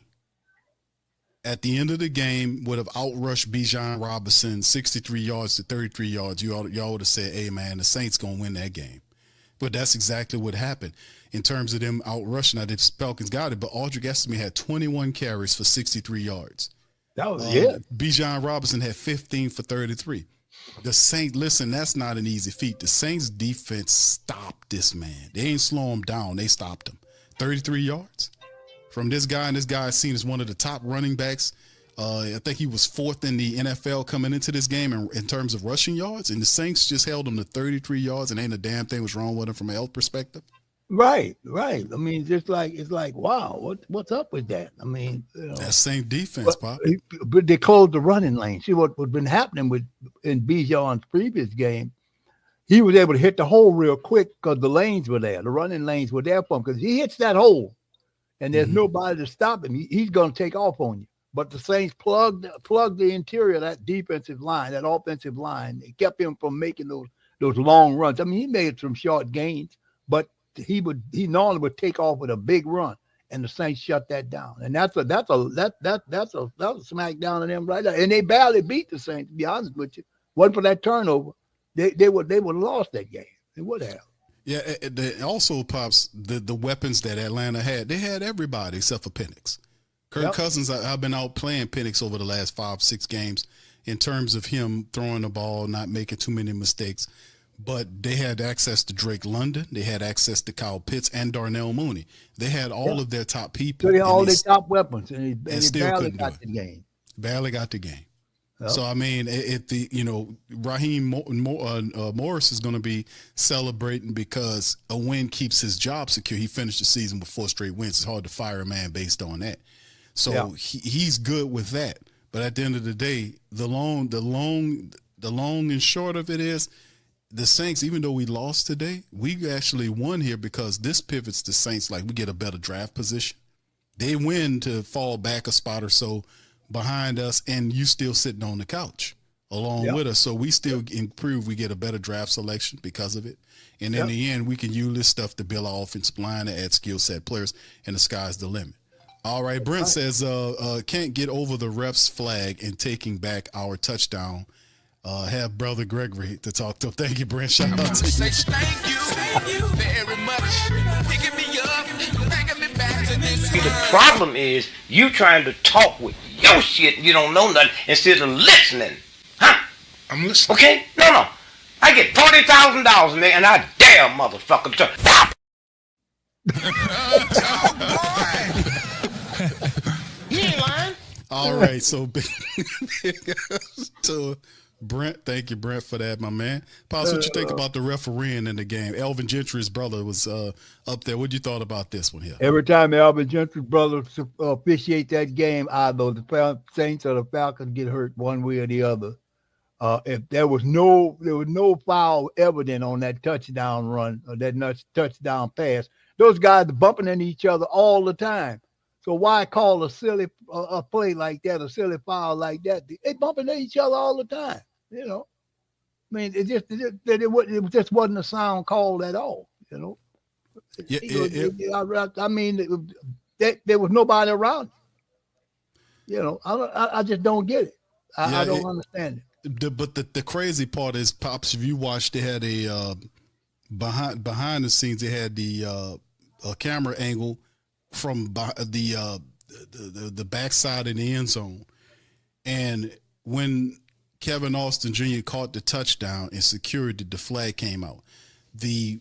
at the end of the game would have outrushed Bijan Robinson 63 yards to 33 yards. Y'all would have said, hey, man, the Saints going to win that game. But that's exactly what happened in terms of them outrushing. Now, the Falcons got it, but Audric Estime had 21 carries for 63 yards. That was Bijan Robinson had 15 for 33. The Saints, listen, that's not an easy feat. The Saints defense stopped this man. They ain't slow him down. They stopped him. 33 yards from this guy, and this guy is seen as one of the top running backs. I think he was 4th in the NFL coming into this game in terms of rushing yards, and the Saints just held him to 33 yards, and ain't a damn thing was wrong with him from a health perspective. Right. I mean, it's like, wow, what's up with that? I mean, that same defense, Pop. But they closed the running lane. See what's been happening in Bijan's previous game. He was able to hit the hole real quick because the lanes were there. The running lanes were there for him because he hits that hole, and there's nobody to stop him. He's going to take off on you. But the Saints plugged the interior of that defensive line, that offensive line. It kept him from making those long runs. I mean, he made some short gains, but he normally would take off with a big run, and the Saints shut that down. And that's a smackdown on them right there. And they barely beat the Saints, to be honest with you. Wasn't for that turnover, they would have lost that game. They would have. Yeah. Also, Pops, the weapons that Atlanta had, they had everybody except for Penix. Kirk Cousins, I've been out playing Penix over the last 5-6 games in terms of him throwing the ball, not making too many mistakes. But they had access to Drake London. They had access to Kyle Pitts and Darnell Mooney. They had all of their top people. So they had all their top weapons, and he barely couldn't got the game. Barely got the game. Yep. So, I mean, Raheem Morris is going to be celebrating because a win keeps his job secure. He finished the season with 4 straight wins. It's hard to fire a man based on that. So he's good with that. But at the end of the day, the long and short of it is the Saints, even though we lost today, we actually won here because this pivots the Saints. Like, we get a better draft position. They win to fall back a spot or so behind us, and you still sitting on the couch along with us. So we still improve. We get a better draft selection because of it. And in the end, we can use this stuff to build our offensive line and add skill set players, and the sky's the limit. All right, Brent says, can't get over the ref's flag and taking back our touchdown. Have Brother Gregory to talk to. Thank you, Brent. Shout out to you. Thank you very much. Picking me up, bringing me back to this. The problem is you trying to talk with your shit, you don't know nothing, instead of listening. Huh? I'm listening. Okay? No. I get $40,000, nigga, and I dare motherfucker to stop. You ain't lying. All right, so big to Brent. Thank you, Brent, for that, my man. Pops, what you think about the refereeing in the game? Elvin Gentry's brother was up there. What you thought about this one here? Every time Elvin Gentry's brother officiate that game, either the Saints or the Falcons get hurt one way or the other. If there was no foul evident on that touchdown run or that touchdown pass, those guys are bumping into each other all the time. So why call a silly a play like that, a silly foul like that? They bumping into each other all the time. You know, I mean, it just wasn't a sound call at all. You know, I mean, there was nobody around. You know, I just don't get it. I don't understand it. But the crazy part is, Pops, if you watched, they had a behind the scenes, they had the camera angle from the backside in the end zone. And when Kevin Austin Jr. caught the touchdown and secured it, the flag came out. The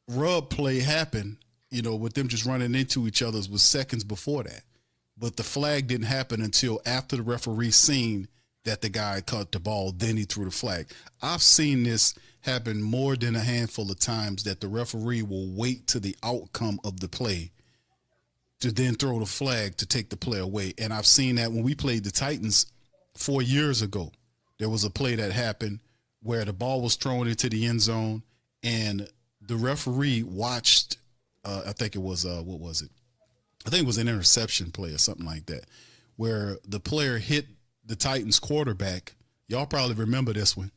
rub play happened, with them just running into each other was seconds before that. But the flag didn't happen until after the referee seen that the guy caught the ball, then he threw the flag. I've seen this happen more than a handful of times, that the referee will wait to the outcome of the play to then throw the flag to take the play away. And I've seen that when we played the Titans 4 years ago. There was a play that happened where the ball was thrown into the end zone, and the referee watched, I think it was, what was it? I think it was an interception play or something like that, where the player hit the Titans quarterback. Y'all probably remember this one,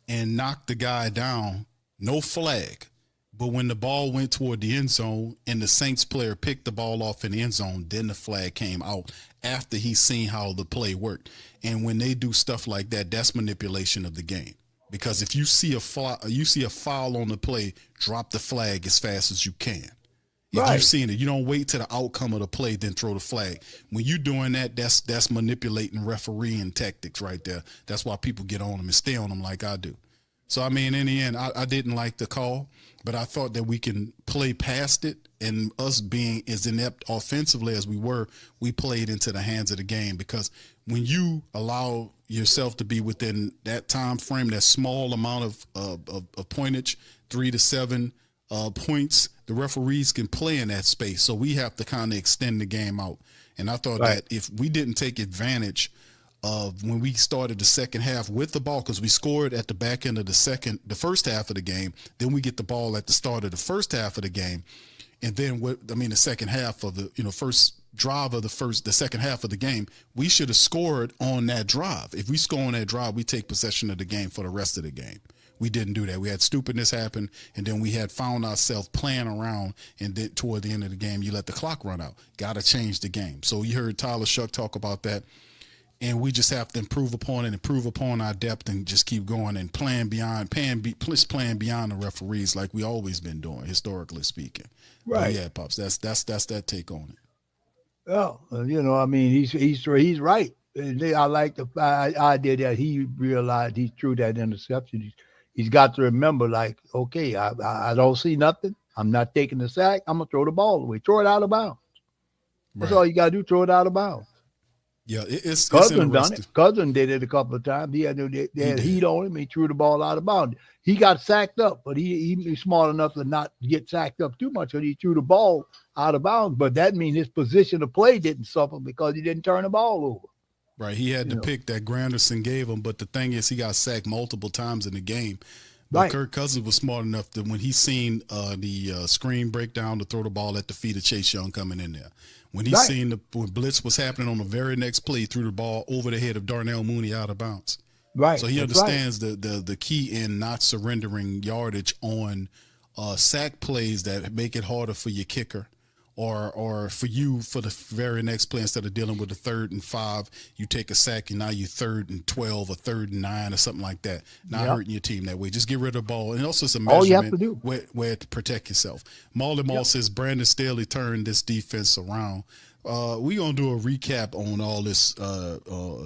and knocked the guy down. No flag. But when the ball went toward the end zone and the Saints player picked the ball off in the end zone, then the flag came out after he seen how the play worked. And when they do stuff like that, that's manipulation of the game. Because if you see a foul on the play, drop the flag as fast as you can. If you've seen it, you don't wait to the outcome of the play, then throw the flag. When you're doing that, that's manipulating refereeing tactics right there. That's why people get on them and stay on them like I do. So, I mean, in the end, I didn't like the call, but I thought that we can play past it, and us being as inept offensively as we were, we played into the hands of the game. Because when you allow yourself to be within that time frame, that small amount of pointage, 3 to 7 points, the referees can play in that space. So we have to kind of extend the game out. And I thought that if we didn't take advantage of when we started the second half with the ball, because we scored at the back end of the first half of the game, then we get the ball at the start of the first half of the game, and then the second half of the first drive of the second half of the game, we should have scored on that drive. If we score on that drive, we take possession of the game for the rest of the game. We didn't do that. We had stupidness happen, and then we had found ourselves playing around, and then toward the end of the game, you let the clock run out. Got to change the game. So you heard Tyler Shough talk about that. And we just have to improve upon it, improve upon our depth, and just keep going and playing beyond the referees like we always been doing, historically speaking. Right. But yeah, Pops, that's that take on it. Well, I mean, he's right. And I like the idea that he realized he threw that interception. He's got to remember, like, okay, I don't see nothing. I'm not taking the sack. I'm gonna throw the ball away. Throw it out of bounds. That's all you gotta do. Throw it out of bounds. Yeah, it's Cousin done it. Cousin did it a couple of times. They had heat on him. He threw the ball out of bounds. He got sacked up, but he's smart enough to not get sacked up too much. So he threw the ball out of bounds. But that means his position of play didn't suffer because he didn't turn the ball over. Right. He had the pick that Granderson gave him, but the thing is, he got sacked multiple times in the game. But Right. Kirk Cousins was smart enough that when he seen the screen breakdown to throw the ball at the feet of Chase Young coming in there, when he seen when blitz was happening on the very next play, threw the ball over the head of Darnell Mooney out of bounds. Right. So he That's understands the key in not surrendering yardage on sack plays that make it harder for your kicker. Or for you for the very next play, instead of dealing with a 3rd and 5, you take a sack and now you 3rd and 12 or 3rd and 9 or something like that. Not hurting your team that way. Just get rid of the ball. And also it's a measurement all you have to do. Where to protect yourself. Marley Mall says Brandon Staley turned this defense around. We're going to do a recap on all this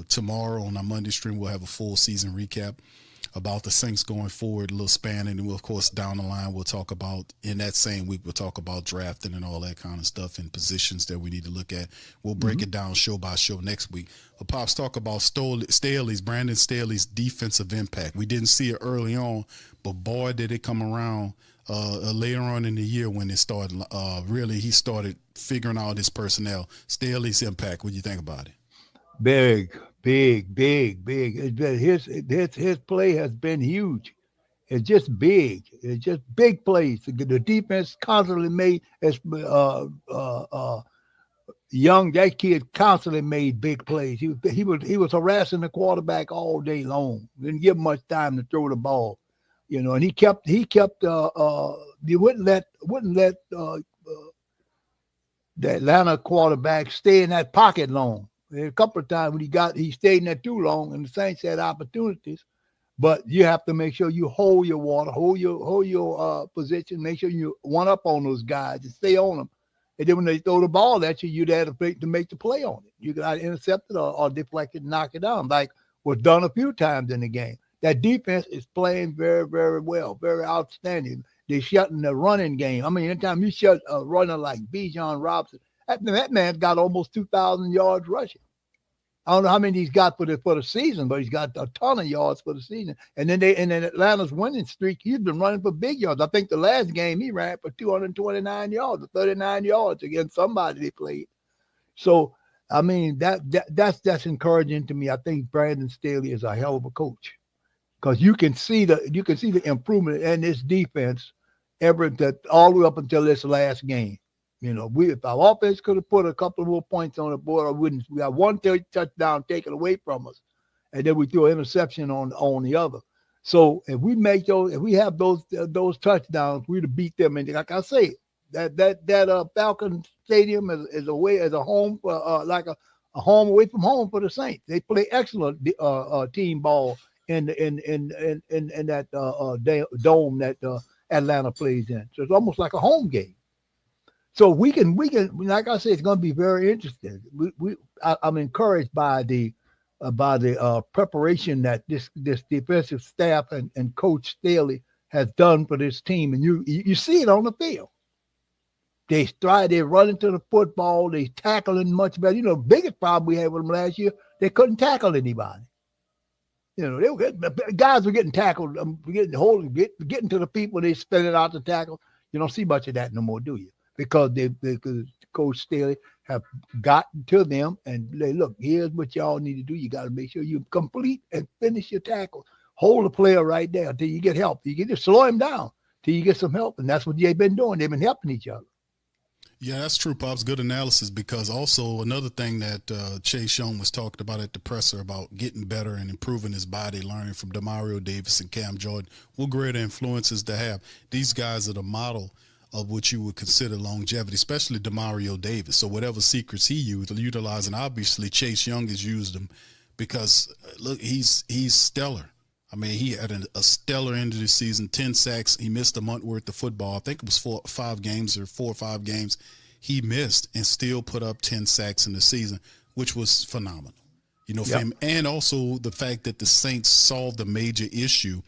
tomorrow on our Monday stream. We'll have a full season recap about the Saints going forward, a little span, and we'll, of course, down the line, we'll talk about, in that same week, we'll talk about drafting and all that kind of stuff and positions that we need to look at. We'll break it down show by show next week. But Pops, talk about Brandon Staley's defensive impact. We didn't see it early on, but boy, did it come around later on in the year when it started. He started figuring out his personnel. Staley's impact, what do you think about it? Big. It's been his play has been huge. It's just big. It's just big plays. The defense constantly made as Young. That kid constantly made big plays. He was harassing the quarterback all day long. Didn't give him much time to throw the ball, And he kept. He wouldn't let the Atlanta quarterback stay in that pocket long. A couple of times when he stayed in there too long, and the Saints had opportunities, but you have to make sure you hold your water, hold your position, make sure you one up on those guys and stay on them. And then when they throw the ball at you, you're there to make the play on it. You got to intercept it or deflect it and knock it down, like was done a few times in the game. That defense is playing very, very well, very outstanding. They're shutting the running game. I mean, anytime you shut a runner like Bijan Robinson, that man's got almost 2,000 yards rushing. I don't know how many he's got for the season, but he's got a ton of yards for the season. And then Atlanta's winning streak, he's been running for big yards. I think the last game he ran for 229 yards or 39 yards against somebody they played. So I mean that's encouraging to me. I think Brandon Staley is a hell of a coach because you can see the improvement in this defense all the way up until this last game. If our offense could have put a couple more points on the board, we got one touchdown taken away from us, and then we threw an interception on the other. So if we have those touchdowns, we'd have beat them. And like I say, that Falcons Stadium is a home like a home away from home for the Saints. They play excellent team ball in that dome that Atlanta plays in. So it's almost like a home game. So we can, like I said, it's going to be very interesting. I'm encouraged by the preparation that this defensive staff and Coach Staley has done for this team, and you see it on the field. They're running to the football, they tackling much better. The biggest problem we had with them last year, they couldn't tackle anybody. Guys were getting tackled, getting to the people, they spinning out the tackle. You don't see much of that no more, do you? Because Coach Staley have gotten to them and they look, here's what y'all need to do. You got to make sure you complete and finish your tackle. Hold the player right there until you get help. You can just slow him down till you get some help. And that's what they've been doing. They've been helping each other. Yeah, that's true, Pops. Good analysis, because also another thing that Chase Young was talking about at the presser about getting better and improving his body, learning from Demario Davis and Cam Jordan. What great influences to have. These guys are the model of what you would consider longevity, especially Demario Davis. So whatever secrets he utilized, and obviously Chase Young has used them because, look, he's stellar. I mean, he had a stellar end of the season, 10 sacks. He missed a month worth of football. I think it was 4 or 5 games. he missed and still put up 10 sacks in the season, which was phenomenal. You know, for him. And also the fact that the Saints solved a major issue,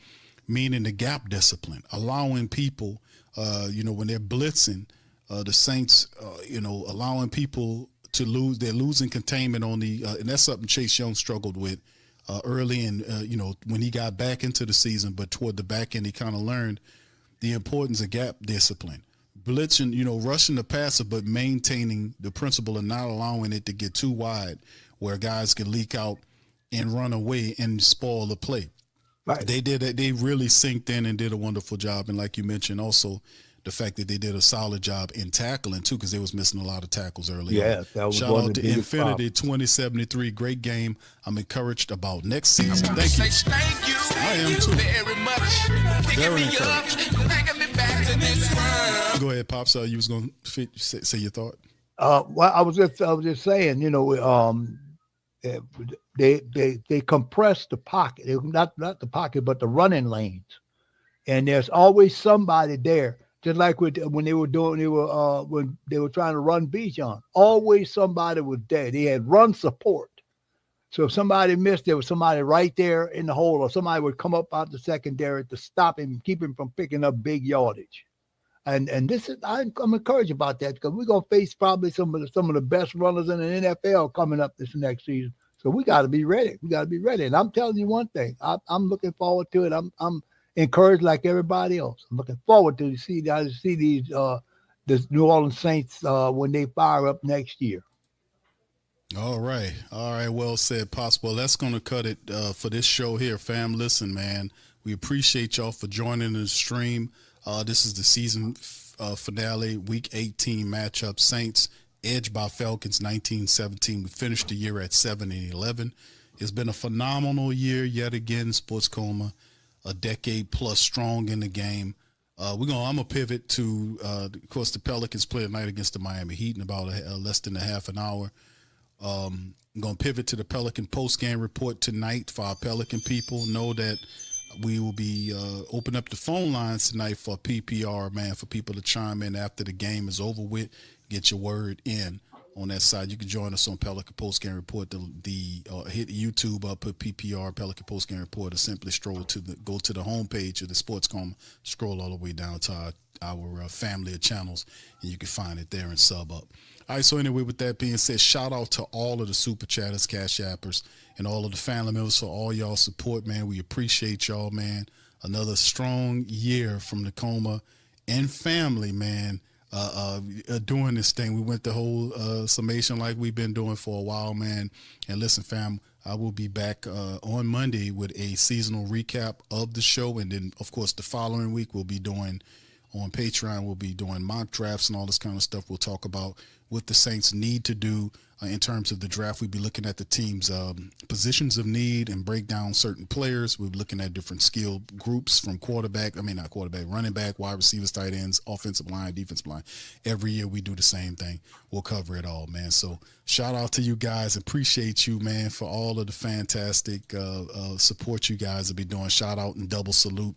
meaning the gap discipline, allowing people, when they're blitzing, the Saints, allowing people to lose. They're losing containment on the and that's something Chase Young struggled with early and, when he got back into the season. But toward the back end, he kind of learned the importance of gap discipline. Blitzing, rushing the passer, but maintaining the principle and not allowing it to get too wide where guys can leak out and run away and spoil the play. Right. They did it. They really synced in and did a wonderful job. And like you mentioned, also the fact that they did a solid job in tackling too, because they was missing a lot of tackles early. Yeah, that was Shout one out of the to biggest Infinity 2073. Great game. I'm encouraged about next season. Thank you. Thank you. I am too. Very much. Picking Very me up, encouraged. bringing me back to this world. Go ahead, Pops. You was going to say your thought. Well, I was just saying, they compress the pocket, not the pocket, but the running lanes, and there's always somebody there. Just like when they were trying to run Bijan, always somebody was there. They had run support. So if somebody missed, there was somebody right there in the hole, or somebody would come up out the secondary to stop him, keep him from picking up big yardage. And this is I'm encouraged about that because we're gonna face probably some of the best runners in the NFL coming up this next season. So we got to be ready. We got to be ready. And I'm telling you one thing, I'm looking forward to it. I'm encouraged like everybody else. I'm looking forward to see these this New Orleans Saints when they fire up next year. All right. Well said, Pops. Well, that's going to cut it for this show here, fam. Listen, man, we appreciate y'all for joining the stream. This is the season finale, Week 18 matchup. Saints edged by Falcons 19-17. We finished the year at 7-11. It's been a phenomenal year yet again, Sports Coma, a decade plus strong in the game. I'm gonna pivot to, of course, the Pelicans play tonight against the Miami Heat in about less than a half an hour. I'm gonna pivot to the Pelican post-game report tonight for our Pelican people. Know that we will be open up the phone lines tonight for PPR, man, for people to chime in after the game is over with. Get your word in on that side. You can join us on Pelican Postgame Report. Hit YouTube up, put PPR Pelican Postgame Report, or simply go to the homepage of the Sports Coma, scroll all the way down to our family of channels, and you can find it there and sub up. All right, so anyway, with that being said, shout out to all of the Super Chatters, Cash Appers, and all of the family members for all y'all support, man. We appreciate y'all, man. Another strong year from the Coma and family, man. Doing this thing. We went the whole summation like we've been doing for a while, man. And listen, fam, I will be back on Monday with a seasonal recap of the show. And then, of course, the following week we'll be doing on Patreon, we'll be doing mock drafts and all this kind of stuff. We'll talk about what the Saints need to do in terms of the draft. We'll be looking at the team's positions of need and break down certain players. We'll be looking at different skill groups from running back, wide receivers, tight ends, offensive line, defensive line. Every year we do the same thing. We'll cover it all, man. So shout out to you guys. Appreciate you, man, for all of the fantastic support you guys have been doing. Shout out and double salute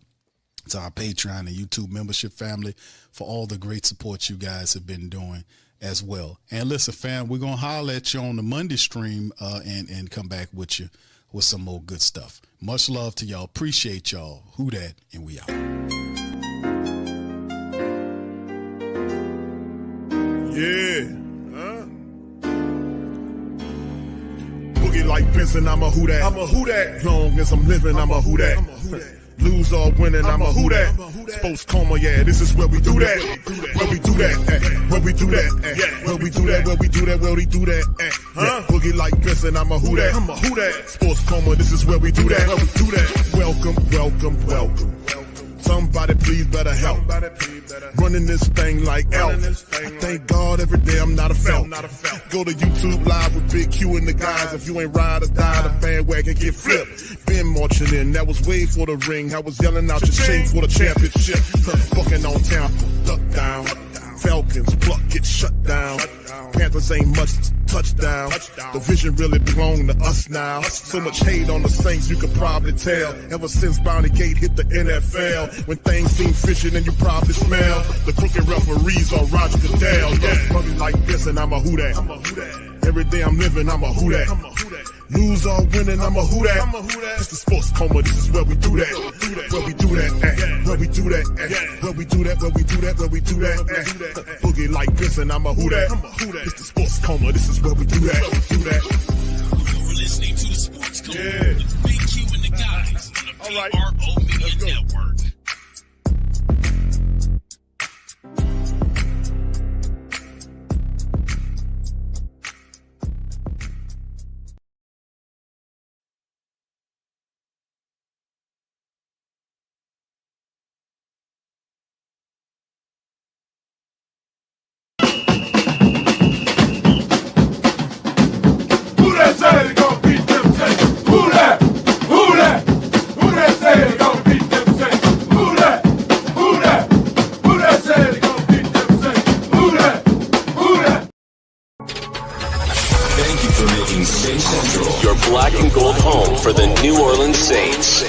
to our Patreon and YouTube membership family for all the great support you guys have been doing as well. And listen, fam, we're going to holler at you on the Monday stream and come back with you with some more good stuff. Much love to y'all. Appreciate y'all. Who dat? And we out. Yeah. Boogie like Benson, I'm a who dat. I'm a who dat. Long as I'm living, I'm a who dat. Lose or winning, I'm a who dat. Sports Coma, yeah, this is where we do that. Where we do that, where we do that, where we do that, where we do that, where we do that. Boogie like Benson, I'm a who dat. I'm a who dat. Sports Coma, this is where we do that. Where we do that. Welcome. Somebody please better help. Running this thing like Elf. I thank God every day I'm not a Falcon. Go to YouTube Live with Big Q and the guys. If you ain't ride or die, the bandwagon get flipped. Been marching in, that was way for the ring. I was yelling out your shade for the championship. Bucking on Tampa, duck down. Falcons, pluck, get shut down. Panthers ain't much touchdown. The vision really belong to us now. So much hate on the Saints, you could probably tell. Ever since Bounty Gate hit the NFL, when things seem fishy and you probably smell the crooked referees or Roger Goodell. Yeah, money like this and I'm a who that. Every day I'm living, I'm a who that. Lose or winning, I'm a who that. It's the Sports Coma, this is where we do that. Where we do that, where we do that, where we do that, where we do that, where we do that. Boogie like this and I'm a who that. It's the Sports Coma, this is where we do that. You're listening to the Sports Coma with Big Q and the guys on the PRO Media Network. Your black and gold home for the New Orleans Saints.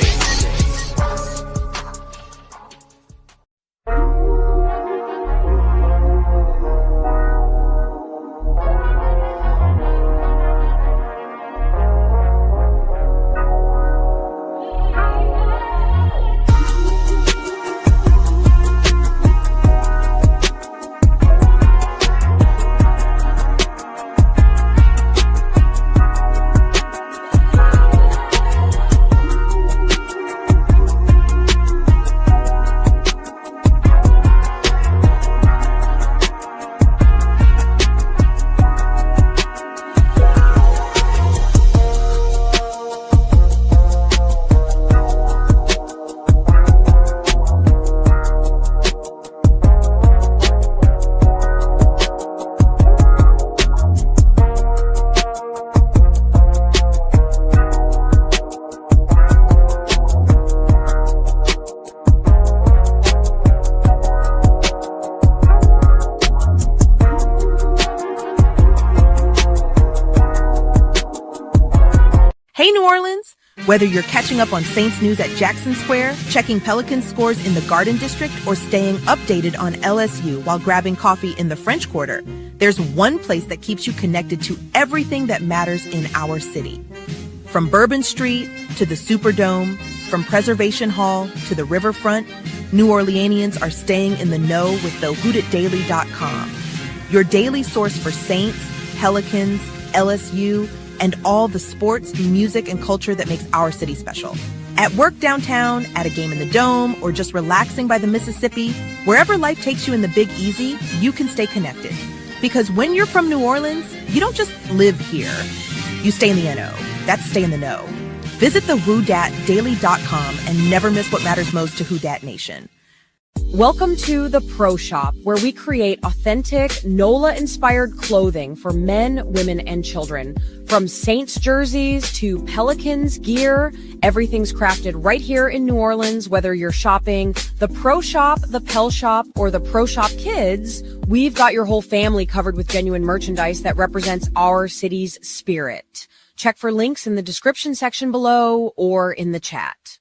Whether you're catching up on Saints news at Jackson Square, checking Pelicans scores in the Garden District, or staying updated on LSU while grabbing coffee in the French Quarter, there's one place that keeps you connected to everything that matters in our city. From Bourbon Street to the Superdome, from Preservation Hall to the Riverfront, New Orleanians are staying in the know with thehootetdaily.com. Your daily source for Saints, Pelicans, LSU, and all the sports, music, and culture that makes our city special. At work downtown, at a game in the Dome, or just relaxing by the Mississippi, wherever life takes you in the Big Easy, you can stay connected. Because when you're from New Orleans, you don't just live here. You stay in the NO. That's stay in the know. Visit thewhodatdaily.com and never miss what matters most to Who Dat Nation. Welcome to the Pro Shop, where we create authentic NOLA-inspired clothing for men, women, and children. From Saints jerseys to Pelicans gear, everything's crafted right here in New Orleans. Whether you're shopping the Pro Shop, the Pel Shop, or the Pro Shop Kids, we've got your whole family covered with genuine merchandise that represents our city's spirit. Check for links in the description section below or in the chat.